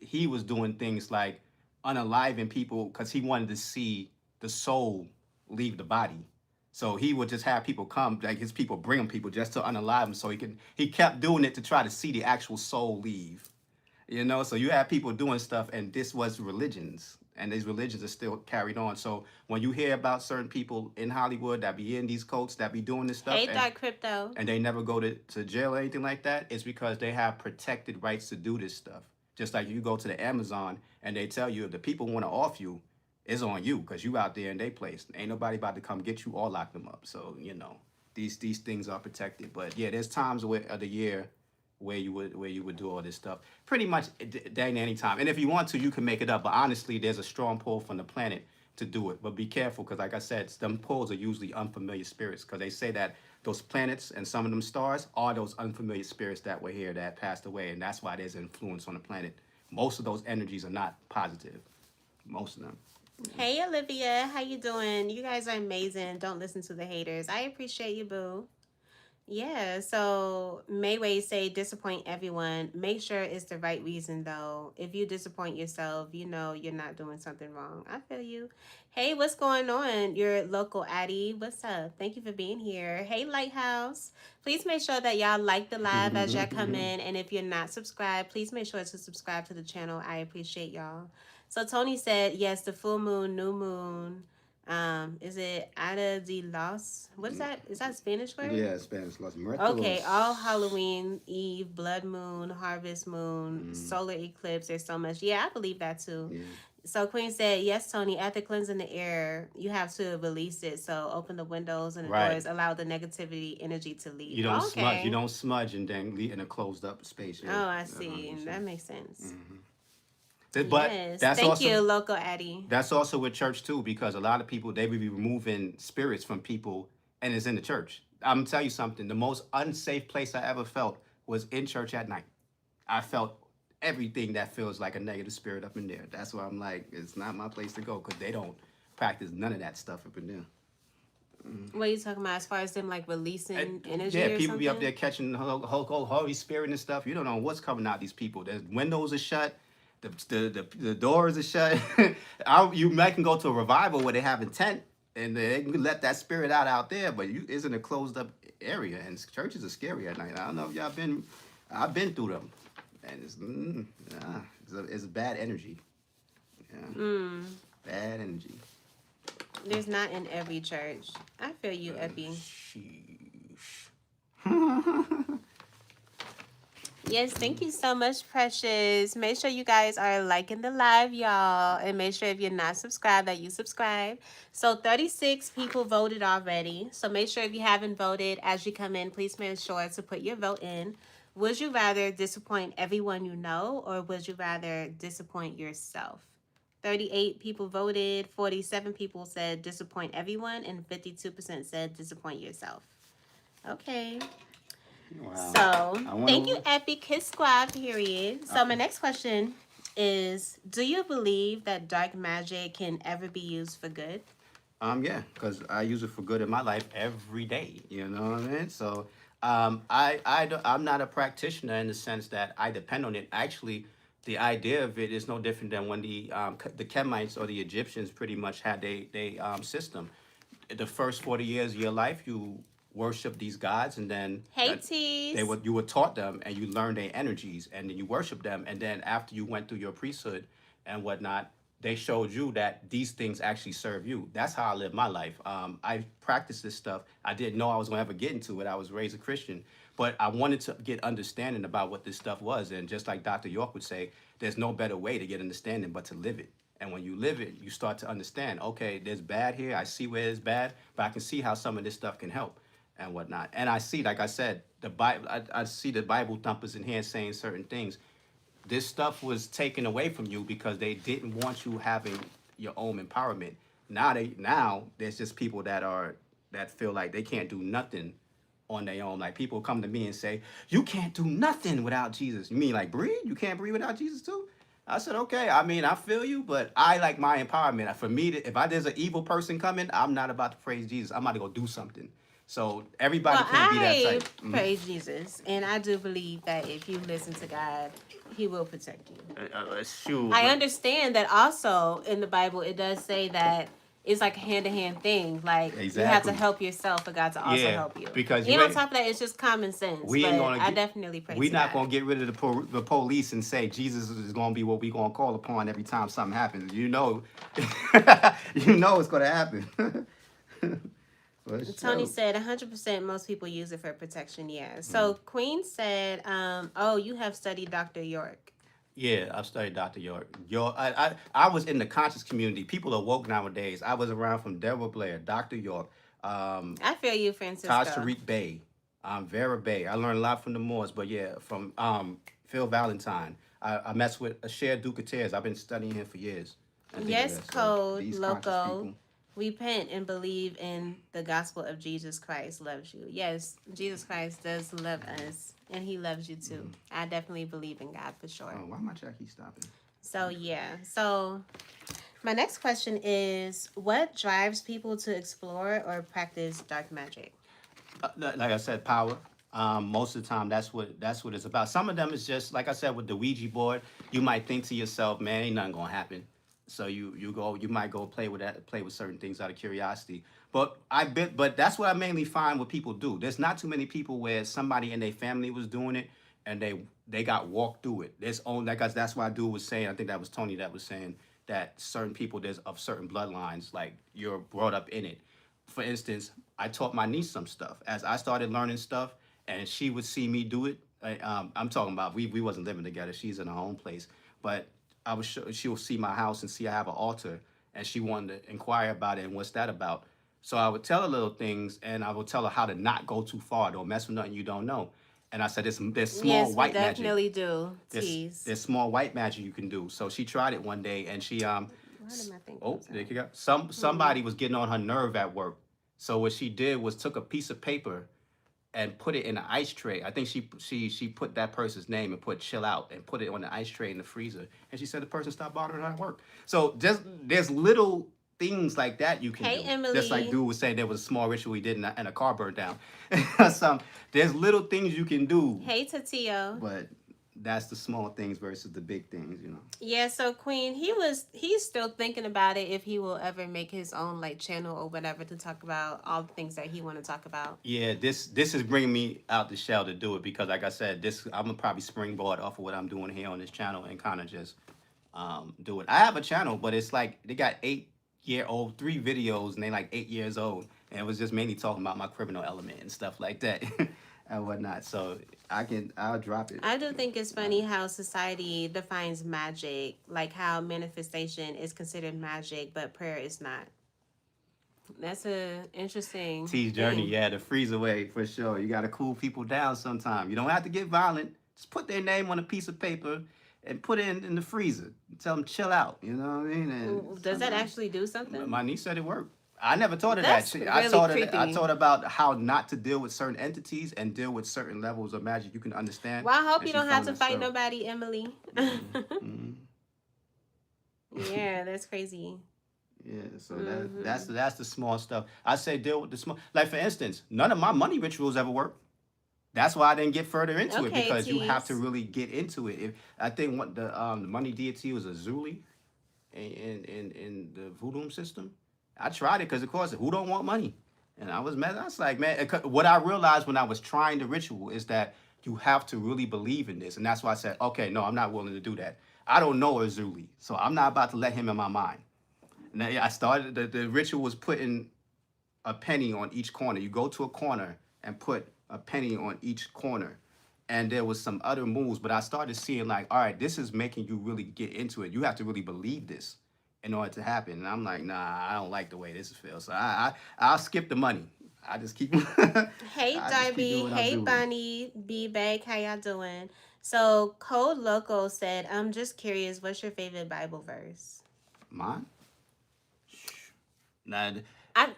he was doing things like unaliving people because he wanted to see the soul leave the body. So he would just have people come, like his people bring him people just to unalive him. So he kept doing it to try to see the actual soul leave. So you have people doing stuff, and this was religions, and these religions are still carried on. So when you hear about certain people in Hollywood that be in these cults that be doing this stuff, Hey, Dark Crypto. and they never go to jail or anything like that, it's because they have protected rights to do this stuff. Just like you go to the Amazon and they tell you if the people want to off you, it's on you because you out there in their place. Ain't nobody about to come get you or lock them up. So these things are protected. But yeah, there's times of the year where you would do all this stuff. Pretty much dang any time. And if you want to, you can make it up. But honestly, there's a strong pull from the planet to do it. But be careful, because like I said, them pulls are usually unfamiliar spirits, because they say that those planets and some of them stars are those unfamiliar spirits that were here that passed away, and that's why there's influence on the planet. Most of those energies are not positive. Most of them. Hey Olivia, how you doing? You guys are amazing. Don't listen to the haters. I appreciate you, boo. Yeah, so Mayway say disappoint everyone. Make sure it's the right reason though. If you disappoint yourself, you know you're not doing something wrong. I feel you. Hey, what's going on? Your local Addie. What's up? Thank you for being here. Hey, Lighthouse. Please make sure that y'all like the live as y'all come in. And if you're not subscribed, please make sure to subscribe to the channel. I appreciate y'all. So Tony said, yes, the full moon, new moon. Is it Ada de los? What is that? Is that a Spanish word? Yeah, Spanish Los Muertos. Okay, all Halloween Eve, blood moon, harvest moon, solar eclipse. There's so much. Yeah, I believe that too. Yeah. So Queen said, yes, Tony, after cleansing the air, you have to release it. So open the windows and the Right. doors, allow the negativity energy to leave. You don't okay. smudge. You don't smudge and then leave in a closed up space. Yeah. Oh, I see. That makes sense. But Yes. that's Thank also you, local Addie. that's also with church too, because a lot of people, they will be removing spirits from people, and it's in the church. I'm gonna tell you something. The most unsafe place I ever felt was in church at night. I felt everything that feels like a negative spirit up in there. That's why I'm like, it's not my place to go, because they don't practice none of that stuff up in there. What are you talking about as far as them like releasing energy? Yeah, or people be up something? there catching the Holy Spirit and stuff. You don't know what's coming out these people. There's windows are shut. The doors are shut. You might can go to a revival where they have a tent and they can let that spirit out there, but it's in a closed up area, and churches are scary at night. I don't know if y'all been. I've been through them, and it's bad energy. Yeah, bad energy. There's not in every church. I feel you, Epi. Sheesh. Yes, thank you so much, Precious. Make sure you guys are liking the live, y'all. And make sure if you're not subscribed that you subscribe. So 36 people voted already. So make sure if you haven't voted, as you come in, please make sure to put your vote in. Would you rather disappoint everyone you know, or would you rather disappoint yourself? 38 people voted, 47 people said disappoint everyone, and 52% said disappoint yourself. Okay. Wow. So, thank you, Epic Kiss Squad, period. So, my next question is, do you believe that dark magic can ever be used for good? Yeah, because I use it for good in my life every day. You know what I mean? So, I'm not a practitioner in the sense that I depend on it. Actually, the idea of it is no different than when the Kemites or the Egyptians pretty much had they system. The first 40 years of your life, you worship these gods, and then Hey, Tease. you were taught them, and you learned their energies, and then you worship them, and then after you went through your priesthood and whatnot, they showed you that these things actually serve you. That's how I live my life. I practiced this stuff. I didn't know I was gonna ever get into it. I was raised a Christian, but I wanted to get understanding about what this stuff was, and just like Dr. York would say, there's no better way to get understanding but to live it. And when you live it, you start to understand, okay, there's bad here. I see where it's bad, but I can see how some of this stuff can help and whatnot. And I see, like I said, the Bible. I see the Bible thumpers in here saying certain things. This stuff was taken away from you because they didn't want you having your own empowerment. Now there's just people that feel like they can't do nothing on their own. Like people come to me and say, you can't do nothing without Jesus. You mean like breathe? You can't breathe without Jesus too? I said, okay, I mean, I feel you, but I like my empowerment. For me, if there's an evil person coming, I'm not about to praise Jesus. I'm about to go do something. So everybody can't be that type. Praise Jesus, and I do believe that if you listen to God, He will protect you. Shoot. I understand that also in the Bible it does say that it's like a hand-to-hand thing. Like you have to Exactly. help yourself for God to also help you. Because and on top of that, it's just common sense. I definitely praise We're not God. gonna get rid of the police and say Jesus is gonna be what we gonna call upon every time something happens. You know, you know it's gonna happen. Tony said 100% most people use it for protection, yeah. So Queen said, oh, you have studied Dr. York. Yeah, I've studied Dr. York. I was in the conscious community. People are woke nowadays. I was around from Delbert Blair, Dr. York, I feel you, Francisco. Taj Tariq Bey. Vera Bay. I learned a lot from the Moors, but yeah, from Phil Valentine. I mess with Cher Ducateres. I've been studying him for years and things of Yes, that. So Code, these conscious Loco. people. Repent and believe in the gospel of Jesus Christ loves you. Yes, Jesus Christ does love us, and he loves you too. Mhm. I definitely believe in God for sure. Oh, why my chat keep stopping? So, yeah. So, my next question is, what drives people to explore or practice dark magic? Like I said, power. Most of the time, that's what it's about. Some of them is just like I said with the Ouija board. You might think to yourself, "Man, ain't nothing gonna happen." So you might go play with certain things out of curiosity. But that's what I mainly find what people do. There's not too many people where somebody in their family was doing it and they got walked through it. There's only like that's why dude was saying. I think that was Tony that was saying that certain people there's of certain bloodlines like you're brought up in it. For instance, I taught my niece some stuff as I started learning stuff, and she would see me do it. I'm talking about we wasn't living together. She's in her own place, but she will see my house and see I have an altar, and she wanted to inquire about it and what's that about. So I would tell her little things, and I would tell her how to not go too far. Don't mess with nothing you don't know. And I said, there's small Yes, we white magic. definitely do. There's Tease. there's small white magic you can do. So she tried it one day, and Why did my thing oh, close there out? you go. Somebody was getting on her nerve at work. So what she did was took a piece of paper and put it in an ice tray. I think she put that person's name and put chill out and put it on the ice tray in the freezer. And she said the person stopped bothering her at work. So there's little things like that you can Hey, do. Just like Emily. dude was saying there was a small ritual he did and a car burned down. There's little things you can do, Hey, Tatio. but that's the small things versus the big things. Yeah, so Queen, he's still thinking about it if he will ever make his own like channel or whatever to talk about all the things that he want to talk about. Yeah, this is bringing me out the shell to do it because, like I said, this I'm gonna probably springboard off of what I'm doing here on this channel and kind of just do it. I have a channel, but it's like they got 8-year-old 3 videos and they like 8 years old, and it was just mainly talking about my criminal element and stuff like that and whatnot. So I'll drop it. I do think it's funny how society defines magic, like how manifestation is considered magic, but prayer is not. That's a interesting T's journey, thing. yeah, the freeze away for sure. You gotta cool people down sometime. You don't have to get violent. Just put their name on a piece of paper and put it in the freezer. Tell them chill out. You know what I mean? And Does that actually do something? my niece said it worked. I never taught her That's that. really I creepy. taught her about how not to deal with certain entities and deal with certain levels of magic you can understand. Well, I hope And you she don't have found to that fight stuff. nobody, Emily. Mhm. Yeah, that's crazy. Yeah, so Mhm. that's the small stuff. I say deal with the small. Like for instance, none of my money rituals ever work. That's why I didn't get further into it Okay, because you have to tease. really get into it. If I think what the money deity was a Zuli in the voodoo system. I tried it because of course who don't want money, and I was mad. I was like, man, what I realized when I was trying the ritual is that you have to really believe in this, and that's why I said, okay, no, I'm not willing to do that. I don't know a Zuli, so I'm not about to let him in my mind. Now, yeah, I started the ritual was putting a penny on each corner. You go to a corner and put a penny on each corner. And there was some other moves, but I started seeing like, all right, this is making you really get into it. You have to really believe this in order to happen. And I'm like, nah, I don't like the way this feels. So I'll skip the money. I just keep Hey, I just keep doing Darby. what I'm Hey, doing. Bunny. Be back. How y'all doing? So, Code Loco said, I'm just curious, what's your favorite Bible verse? Mine? Nah,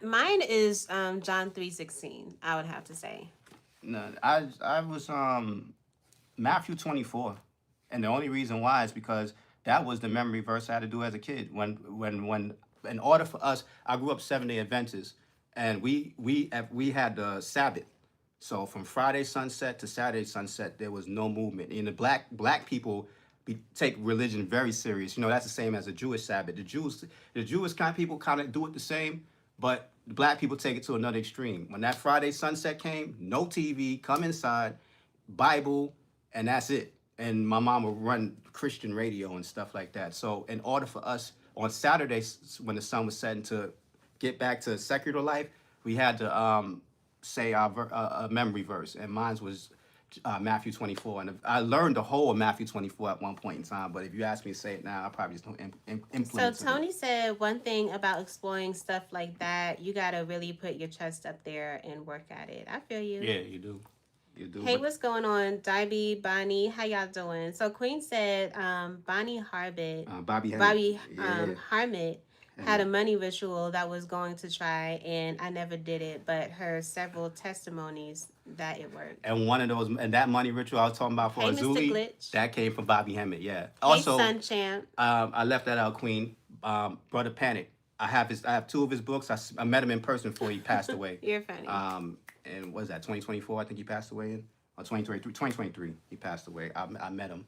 Mine is John 3:16. I would have to say. nah, I was Matthew 24. And the only reason why is because that was the memory verse I had to do as a kid. When in order for us, I grew up 7-day Adventist, and we had the Sabbath. So from Friday sunset to Saturday sunset, there was no movement. And the black people take religion very serious. That's the same as the Jewish Sabbath. The Jewish kind of people kind of do it the same, but the black people take it to another extreme. When that Friday sunset came, no TV, come inside, Bible, and that's it. And my mom would run Christian radio and stuff like that. So in order for us on Saturdays when the sun was setting to get back to secular life, we had to say a memory verse, and mine was Matthew 24. And I learned the whole of Matthew 24 at one point in time. But if you ask me to say it now, I probably just don't So, implement it. Tony said one thing about exploring stuff like that, you got to really put your chest up there and work at it. I feel you. Yeah, you do. You do. Hey, what's going on? Darby, Bonnie, how y'all doing? So Queen said Bonnie Harbit, Bobby Hemmett. Bobby Yeah. Harmit had a Hemmett. money ritual that was going to try, and I never did it, but heard several testimonies that it worked. And one of those, and that money ritual I was talking about for Hey, Mr. Azuli, Glitch. that came from Bobby Hemmett. Yeah. Hey, Also, Sun Champ. I left that out, Queen. Brother Panic. I have two of his books. I met him in person before he passed away. You're funny. And what is that, 2024? I think he passed away in, or 2023. He passed away. I met him,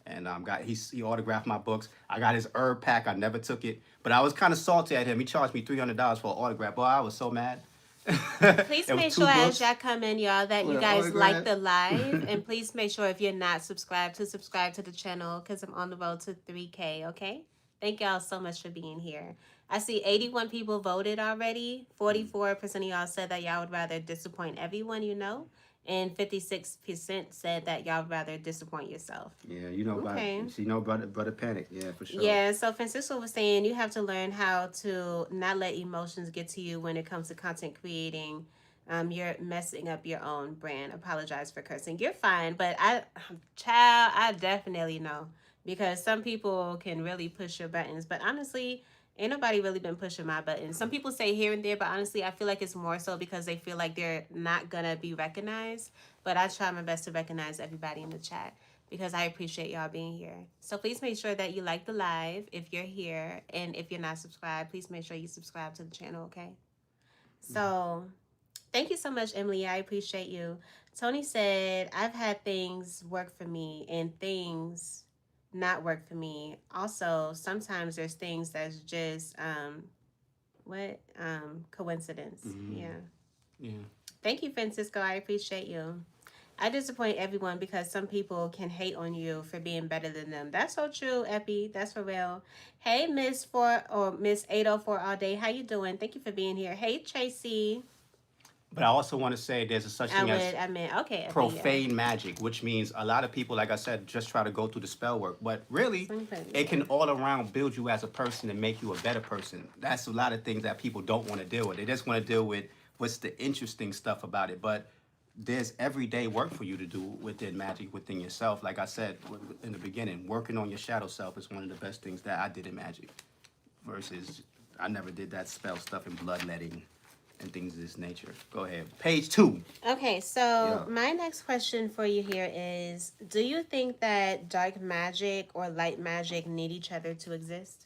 and he autographed my books. I got his herb pack. I never took it, but I was kind of salty at him. He charged me $300 for an autograph. Boy, I was so mad. Please It was make two sure as books y'all come in, y'all, that you with an guys like autograph. the live. And please make sure if you're not subscribed to subscribe to the channel because I'm on the road to 3K, okay? Thank y'all so much for being here. I see 81 people voted already. 44% of y'all said that y'all would rather disappoint everyone you know. And 56% said that y'all would rather disappoint yourself. Yeah, you know, Okay. brother Panic. Yeah, for sure. Yeah, so Francisco was saying you have to learn how to not let emotions get to you when it comes to content creating. You're messing up your own brand. Apologize for cursing. You're fine, but I definitely know because some people can really push your buttons. But honestly, ain't nobody really been pushing my buttons. Some people say here and there, but honestly, I feel like it's more so because they feel like they're not gonna be recognized. But I try my best to recognize everybody in the chat because I appreciate y'all being here. So please make sure that you like the live if you're here. And if you're not subscribed, please make sure you subscribe to the channel, okay? So thank you so much, Emily. I appreciate you. Tony said, I've had things work for me and things not work for me. Also, sometimes there's things that's just coincidence. Yeah. Yeah. Thank you, Francisco. I appreciate you. I disappoint everyone because some people can hate on you for being better than them. That's so true, Epi. That's for real. Hey, Miss 804 all day. How you doing? Thank you for being here. Hey, Tracy. But I also want to say there's a such thing as Okay, Epi, profane magic, which means a lot of people, like I said, just try to go through the spell work. But really, it can all around build you as a person and make you a better person. That's a lot of things that people don't want to deal with. They just want to deal with what's the interesting stuff about it. But there's everyday work for you to do within magic, within yourself. Like I said in the beginning, working on your shadow self is one of the best things that I did in magic. Versus, I never did that spell stuff and bloodletting and things of this nature. Go ahead. Page 2. Okay, so my next question for you here is, do you think that dark magic or light magic need each other to exist?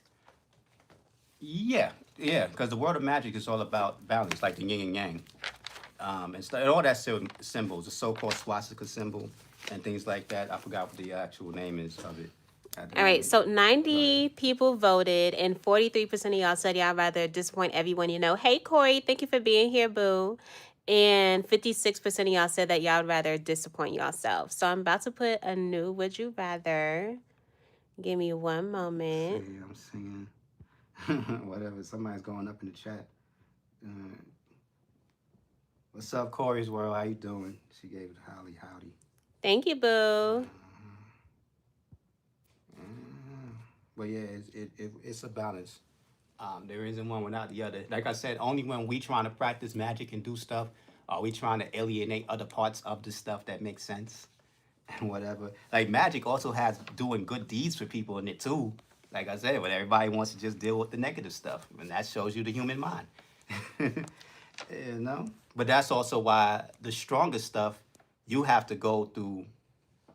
Yeah, because the world of magic is all about balance, like the yin and yang. And all that symbols, the so-called swastika symbol and things like that. I forgot what the actual name is of it. All right, so 90 people voted, and 43% of y'all said y'all rather disappoint everyone you know. Hey, Corey, thank you for being here, boo. And 56% of y'all said that y'all would rather disappoint yourself. So I'm about to put a new would you rather. Give me one moment. See, I'm singing. Whatever, somebody's going up in the chat. What's up, Corey's World? How you doing? She gave it Holly howdy. Thank you, boo. But yeah, it's a balance. There isn't one without the other. Like I said, only when we trying to practice magic and do stuff are we trying to alienate other parts of the stuff that makes sense and whatever. Like magic also has doing good deeds for people in it too. Like I said, but everybody wants to just deal with the negative stuff, and that shows you the human mind. You know? But that's also why the strongest stuff you have to go through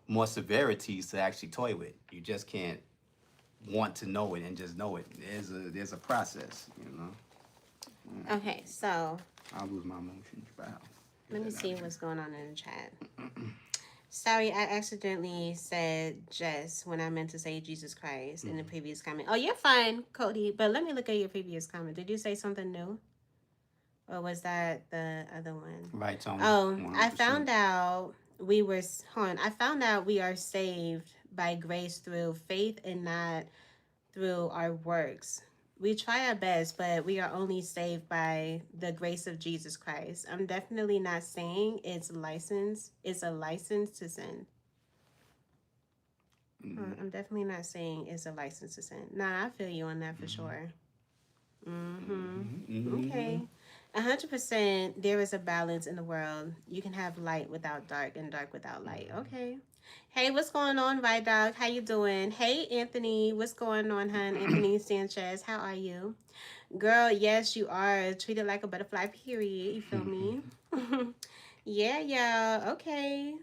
more severities to actually toy with. You just can't want to know it and just know it. There's a process, you know. Okay, so I'll lose my emotions. Wow. let me see what's going on in the chat. Sorry, I accidentally said Jess when I meant to say Jesus Christ in the previous comment. Oh, you're fine, Cody. But let me look at your previous comment. Did you say something new? Or was that the other one? Right, Tony. Oh, 100%. I found out I found out we are saved by grace through faith and not through our works. We try our best, but we are only saved by the grace of Jesus Christ. I'm definitely not saying it's a license to sin. I'm definitely not saying it's a license to sin. Nah, I feel you on that for sure. Okay. 100%. There is a balance in the world. You can have light without dark and dark without light. Okay. Hey, what's going on, Right Dog? How you doing? Hey, Anthony. What's going on, hun? Anthony Sanchez. How are you? Girl, yes, you are. Treated like a butterfly, period. You feel me? Yeah, yeah. Okay.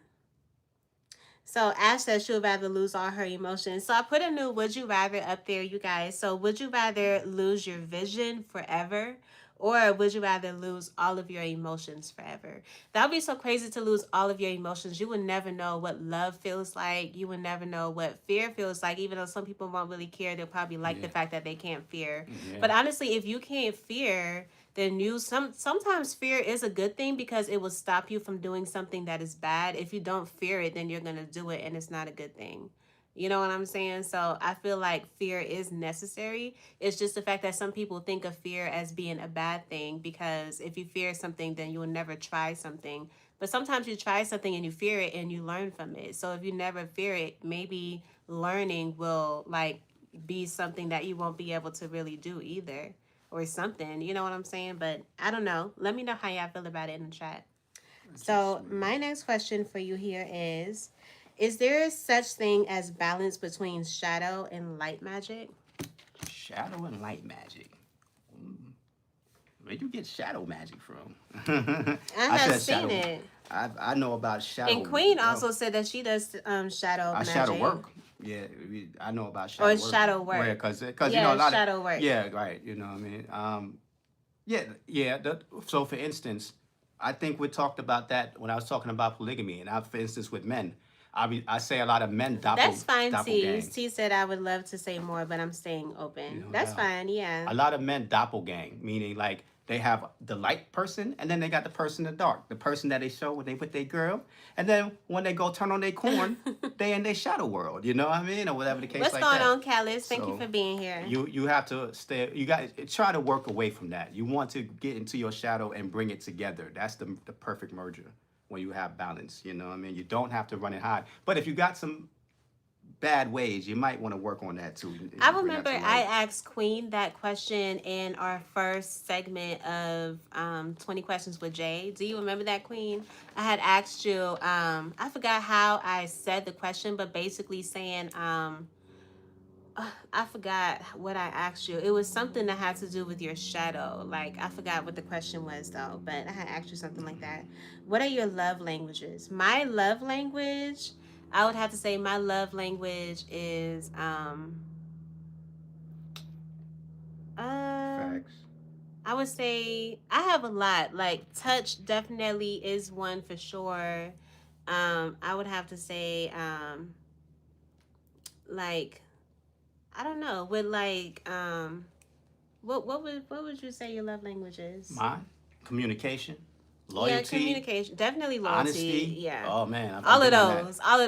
So Ash says she would rather lose all her emotions. So I put a new would you rather up there, you guys. So would you rather lose your vision forever? Or would you rather lose all of your emotions forever? That would be so crazy to lose all of your emotions. You would never know what love feels like. You would never know what fear feels like. Even though some people won't really care, they'll probably like the Yeah. fact that they can't fear. Yeah. But honestly, if you can't fear, then sometimes fear is a good thing because it will stop you from doing something that is bad. If you don't fear it, then you're gonna do it and it's not a good thing. You know what I'm saying? So I feel like fear is necessary. It's just the fact that some people think of fear as being a bad thing because if you fear something, then you will never try something. But sometimes you try something and you fear it and you learn from it. So if you never fear it, maybe learning will like be something that you won't be able to really do either or something. You know what I'm saying? But I don't know. Let me know how y'all feel about it in the chat. So my next question for you here is there such thing as balance between shadow and light magic? Shadow and light magic. Where'd you get shadow magic from? I have seen shadow. it. I know about shadow. And Queen also said that she does shadow magic. Shadow work. Yeah, I know about shadow Or work. shadow work. Because Yeah, you know a lot shadow of work. yeah, right. You know what I mean. Yeah. So for instance, I think we talked about that when I was talking about polygamy, and for instance with men, I say a lot of men That's fine, T. doppelgang. T said I would love to say more, but I'm staying open. You know, That's fine, yeah. a lot of men doppelgang, meaning like they have the light person and then they got the person in the dark, the person that they show when they with their girl, and then when they go turn on their corn, they in their shadow world. You know what I mean, or whatever the case What's like going that. on, Callis? Thank you So, for being here. You have to stay. You got try to work away from that. You want to get into your shadow and bring it together. That's the perfect merger when you have balance. You know what I mean. You don't have to run and hide. But if you got some bad ways, you might want to work on that too. I remember I asked Queen that question in our first segment of 20 Questions with Jay. Do you remember that, Queen? I had asked you, I forgot how I said the question, but basically saying, I forgot what I asked you. It was something that had to do with your shadow. Like, I forgot what the question was, though, but I had asked you something like that. What are your love languages? My love language, I would have to say my love language is, Facts. I would say I have a lot. Like touch definitely is one for sure. I would have to say, like I don't know, with like what would you say your love language is? Mine, communication, loyalty, Yeah, communication, definitely loyalty. honesty. Yeah, Oh man, all of those, all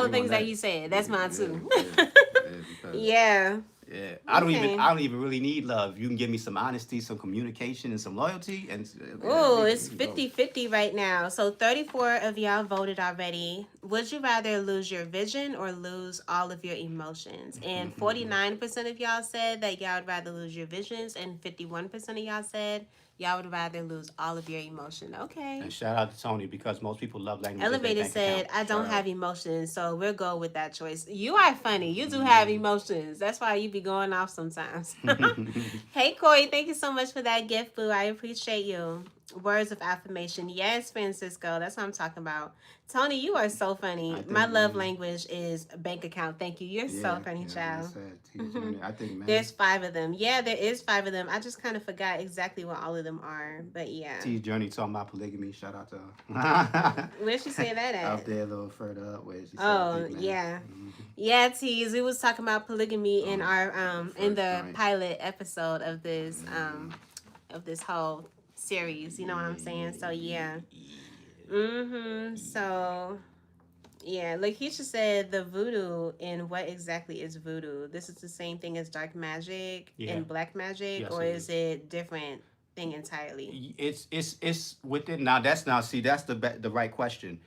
the things that that. you said. That's mine too. Because Yeah. yeah, Okay. I don't even really need love. You can give me some honesty, some communication, and some loyalty, and Oh, it's we go. 50-50 right now. So 34 of y'all voted already. Would you rather lose your vision or lose all of your emotions? And 49% of y'all said that y'all would rather lose your visions, and 51% of y'all said y'all would rather lose all of your emotion. Okay. And shout out to Tony because most people love language. Elevator said, I don't have Shout emotions, so we'll go with that choice. You are funny. You do have emotions. That's why you be going off sometimes. out. Hey, Corey, thank you so much for that gift, boo. I appreciate you. Words of affirmation. Yes, Francisco. That's what I'm talking about. Tony, you are so funny. My love language is bank account. Thank you. You're so funny, child. I think, man. There's 5 of them. Yeah, there is 5 of them. I just kind of forgot exactly what all of them are. But yeah. T's Journey talking about polygamy. Shout out to her. Where'd she say that at? Out there a little further up where she said Oh, big man. yeah. Mhm. Yeah, Tease. We was talking about polygamy in our in first the joint. pilot episode of this whole series. You know what I'm saying? So yeah. So yeah, Lakeisha said the voodoo and what exactly is voodoo? This is the same thing as dark magic Yeah. and black magic, Yes, or it is it different thing entirely? It's within now. That's the right question.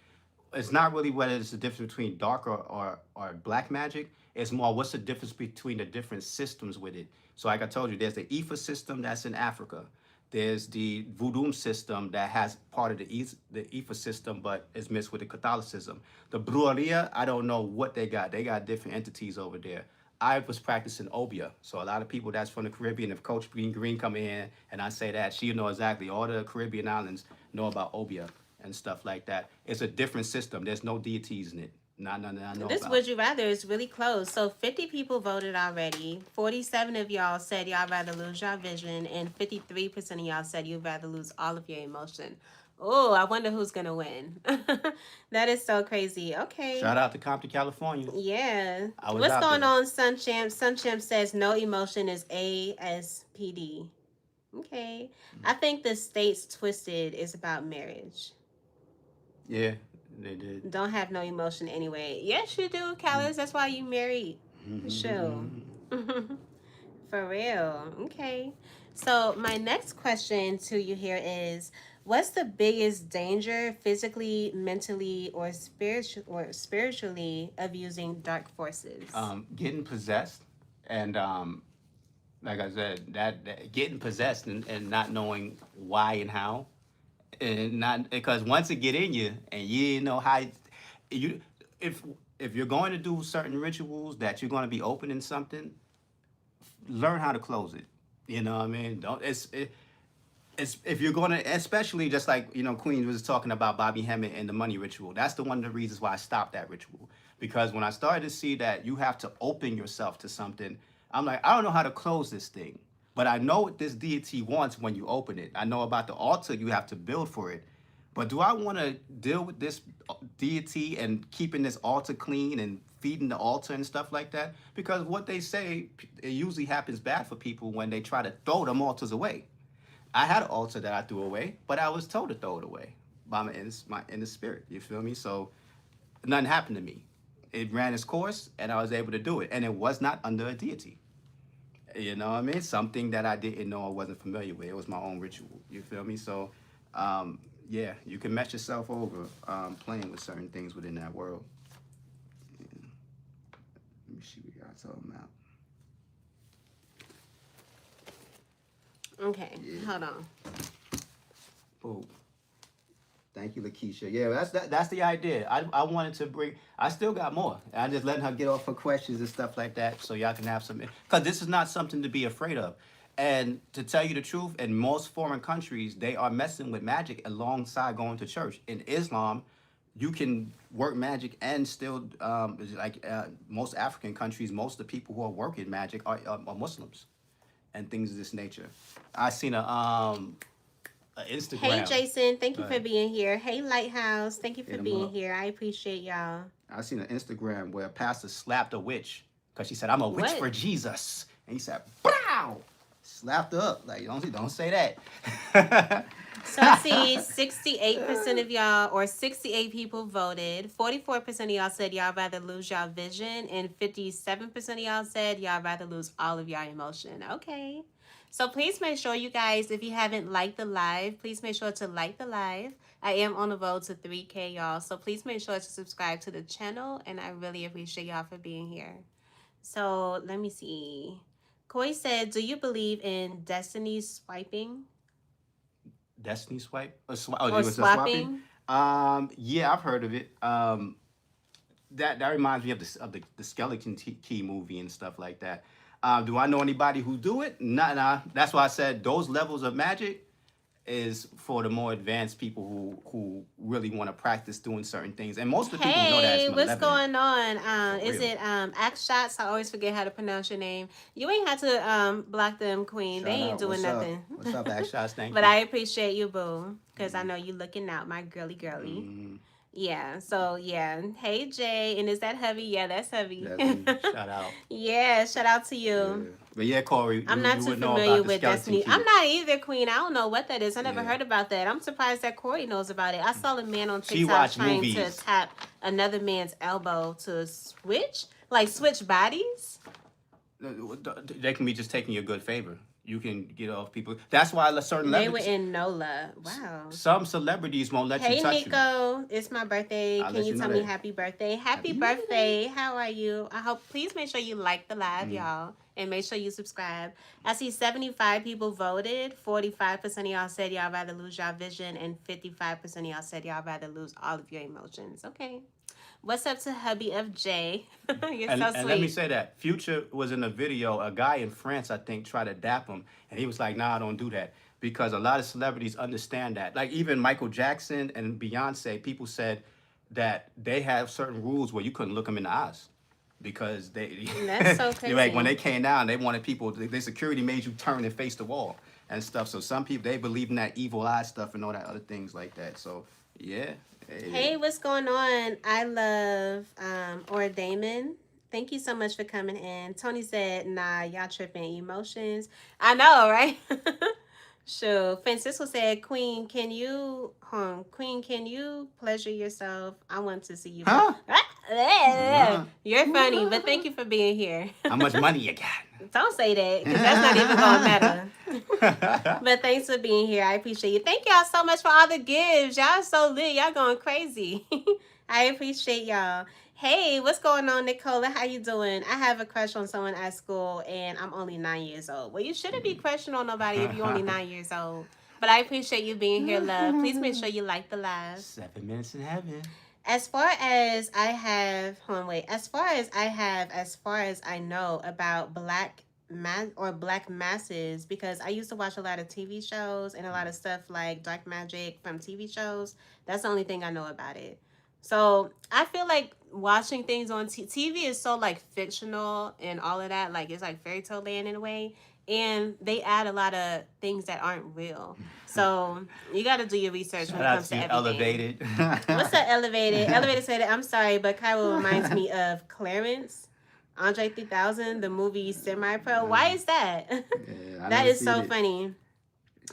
It's not really whether it's the difference between dark or black magic. It's more what's the difference between the different systems with it. So like I told you, there's the Ifa system that's in Africa. There's the voodoo system that has part of the Ifa system, but is mixed with the Catholicism. The Brujeria, I don't know what they got. They got different entities over there. I was practicing Obia, so a lot of people that's from the Caribbean, if Coach Green come in and I say that, she know exactly. All the Caribbean islands know about Obia and stuff like that. It's a different system. There's no deities in it. None that I know This about. Would You Rather is really close. So 50 people voted already. 47 of y'all said y'all rather lose your vision, and 53% of y'all said you'd rather lose all of your emotion. Oh, I wonder who's going to win. That is so crazy. Okay. Shout out to Compton, California. Yeah. I was What's out going there. on, Sunchamp? Sunchamp says no emotion is ASPD. Okay. I think the States Twisted is about marriage. Yeah, they did. Don't have no emotion anyway. Yes, you do, Callis. That's why you married. Sure. For real. Okay. So my next question to you here is, what's the biggest danger physically, mentally, or spiritually of using dark forces? Getting possessed, and like I said, that getting possessed and not knowing why and how, and not because once it get in you and you didn't know how you if if you're going to do certain rituals that you're going to be opening something, learn how to close it. You know what I mean? Don't it's if you're going to, especially just like Queen was talking about Bobby Hemmett and the money ritual. That's the one of the reasons why I stopped that ritual, because when I started to see that you have to open yourself to something, I'm like, I don't know how to close this thing, but I know what this deity wants when you open it. I know about the altar you have to build for it, but do I want to deal with this deity and keeping this altar clean and feeding the altar and stuff like that? Because what they say, it usually happens bad for people when they try to throw them altars away. I had an altar that I threw away, but I was told to throw it away by my inner spirit. You feel me? So nothing happened to me. It ran its course, and I was able to do it. And it was not under a deity. You know what I mean? Something that I didn't know, I wasn't familiar with. It was my own ritual. You feel me? So, yeah, you can mess yourself over playing with certain things within that world. Yeah. Let me see what y'all talking about. Okay, hold on. Oh, thank you, Lakeisha. Yeah, that's the idea. I wanted to bring. I still got more. I just letting her get off her questions and stuff like that, so y'all can have some. Because this is not something to be afraid of. And to tell you the truth, in most foreign countries, they are messing with magic alongside going to church. In Islam, you can work magic and still, most African countries, most of the people who are working magic are Muslims and things of this nature. I seen a Instagram. Hey, Jason. Thank you Go for ahead. being here. Hey, Lighthouse. Thank you for Hit 'em being up. here. I appreciate y'all. I seen an Instagram where a pastor slapped a witch because she said, "I'm a witch What? for Jesus," and he said, "Bow!" Slapped her up. Like, don't say that. So I see 68% of y'all, or 68 people voted. 44% of y'all said y'all rather lose y'all vision, and 57% of y'all said y'all rather lose all of y'all emotion. Okay. So please make sure, you guys, if you haven't liked the live, please make sure to like the live. I am on the road to 3K, y'all. So please make sure to subscribe to the channel, and I really appreciate y'all for being here. So let me see. Koi said, do you believe in destiny swiping? Destiny swipe? Or it was a swapping? Yeah, I've heard of it. That reminds me of the Skeleton Key movie and stuff like that. Do I know anybody who do it? Nah. That's why I said those levels of magic is for the more advanced people who really want to practice doing certain things. And most of the people know that Hey, it's what's malevolent. going on? For Is real. it Axe Shots? I always forget how to pronounce your name. You ain't have to block them, Queen. They Shout ain't out. doing What's nothing. up? What's up, Ash Shots? Thank But you. I appreciate you, boo, because I know you looking out, my girly. Mhm. Yeah, so yeah. Hey, Jay. And is that Heavy? Yeah, that's Heavy. Definitely. Shout out. Yeah, shout out to Yeah. you. But yeah, Corey, I'm you, not you too would know familiar about the with Skeleton Destiny. Key. I'm not either, Queen. I don't know what that is. I never Yeah. heard about that. I'm surprised that Corey knows about it. I saw a man on She TikTok watched trying to movies. tap another man's elbow to switch bodies. They can be just taking you a good favor. You can get off people. That's why certain They were celebrities, in NOLA. Wow. some celebrities won't let Hey, you touch you. Nico. It's my birthday. I'll Can let you you tell know me that. happy birthday? Happy Happy birthday. How are you? I hope, please make sure you like the live, y'all. And make sure you subscribe. I see 75 people voted. 45% of y'all said y'all rather lose y'all vision, and 55% of y'all said y'all rather lose all of your emotions. Okay. What's up to hubby of Jay? You're so And let me sweet. say that Future was in a video. A guy in France, I think, tried to dap him, and he was like, "Nah, I don't do that." Because a lot of celebrities understand that. Like even Michael Jackson and Beyonce, people said that they have certain rules where you couldn't look them in the eyes because they, That's so like when crazy. they came down, they wanted people. The security made you turn and face the wall and stuff. So some people they believe in that evil eye stuff and all that other things like that. So yeah. Hey, what's going on? I love or Damon. Thank you so much for coming in. Tony said, nah, y'all tripping emotions. I know, right? Sure. Francisco said, Queen, can you pleasure yourself? I want to see you. Huh? You're funny, but thank you for being here. How much money you got? Don't say that, because that's not even going to matter. But thanks for being here. I appreciate you. Thank y'all so much for all the gifts. Y'all so lit. Y'all going crazy. I appreciate y'all. Hey, what's going on, Nicola? How you doing? I have a crush on someone at school, and I'm only 9 years old. Well, you shouldn't be crushing on nobody if you're only 9 years old. But I appreciate you being here, love. Please make sure you like the live. 7 minutes in heaven. As far as I have, as far as I know about black masses, because I used to watch a lot of TV shows and a lot of stuff like dark magic from TV shows. That's the only thing I know about it. So I feel like watching things on TV is so like fictional and all of that. Like it's like fairy tale land in a way. And they add a lot of things that aren't real. So you got to do your research when it comes to everything. Elevated. What's up, Elevated? Elevated said, I'm sorry, but Cairo reminds me of Clarence, Andre 3000, the movie Semi-Pro. Why is that? Yeah, That is so funny.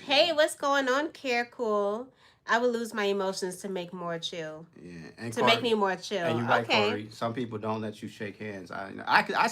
Hey, what's going on, Care Cool? I would lose my emotions to make more chill. Yeah, and To make me more chill. And you're right, Okay. Corey. Some people don't let you shake hands. I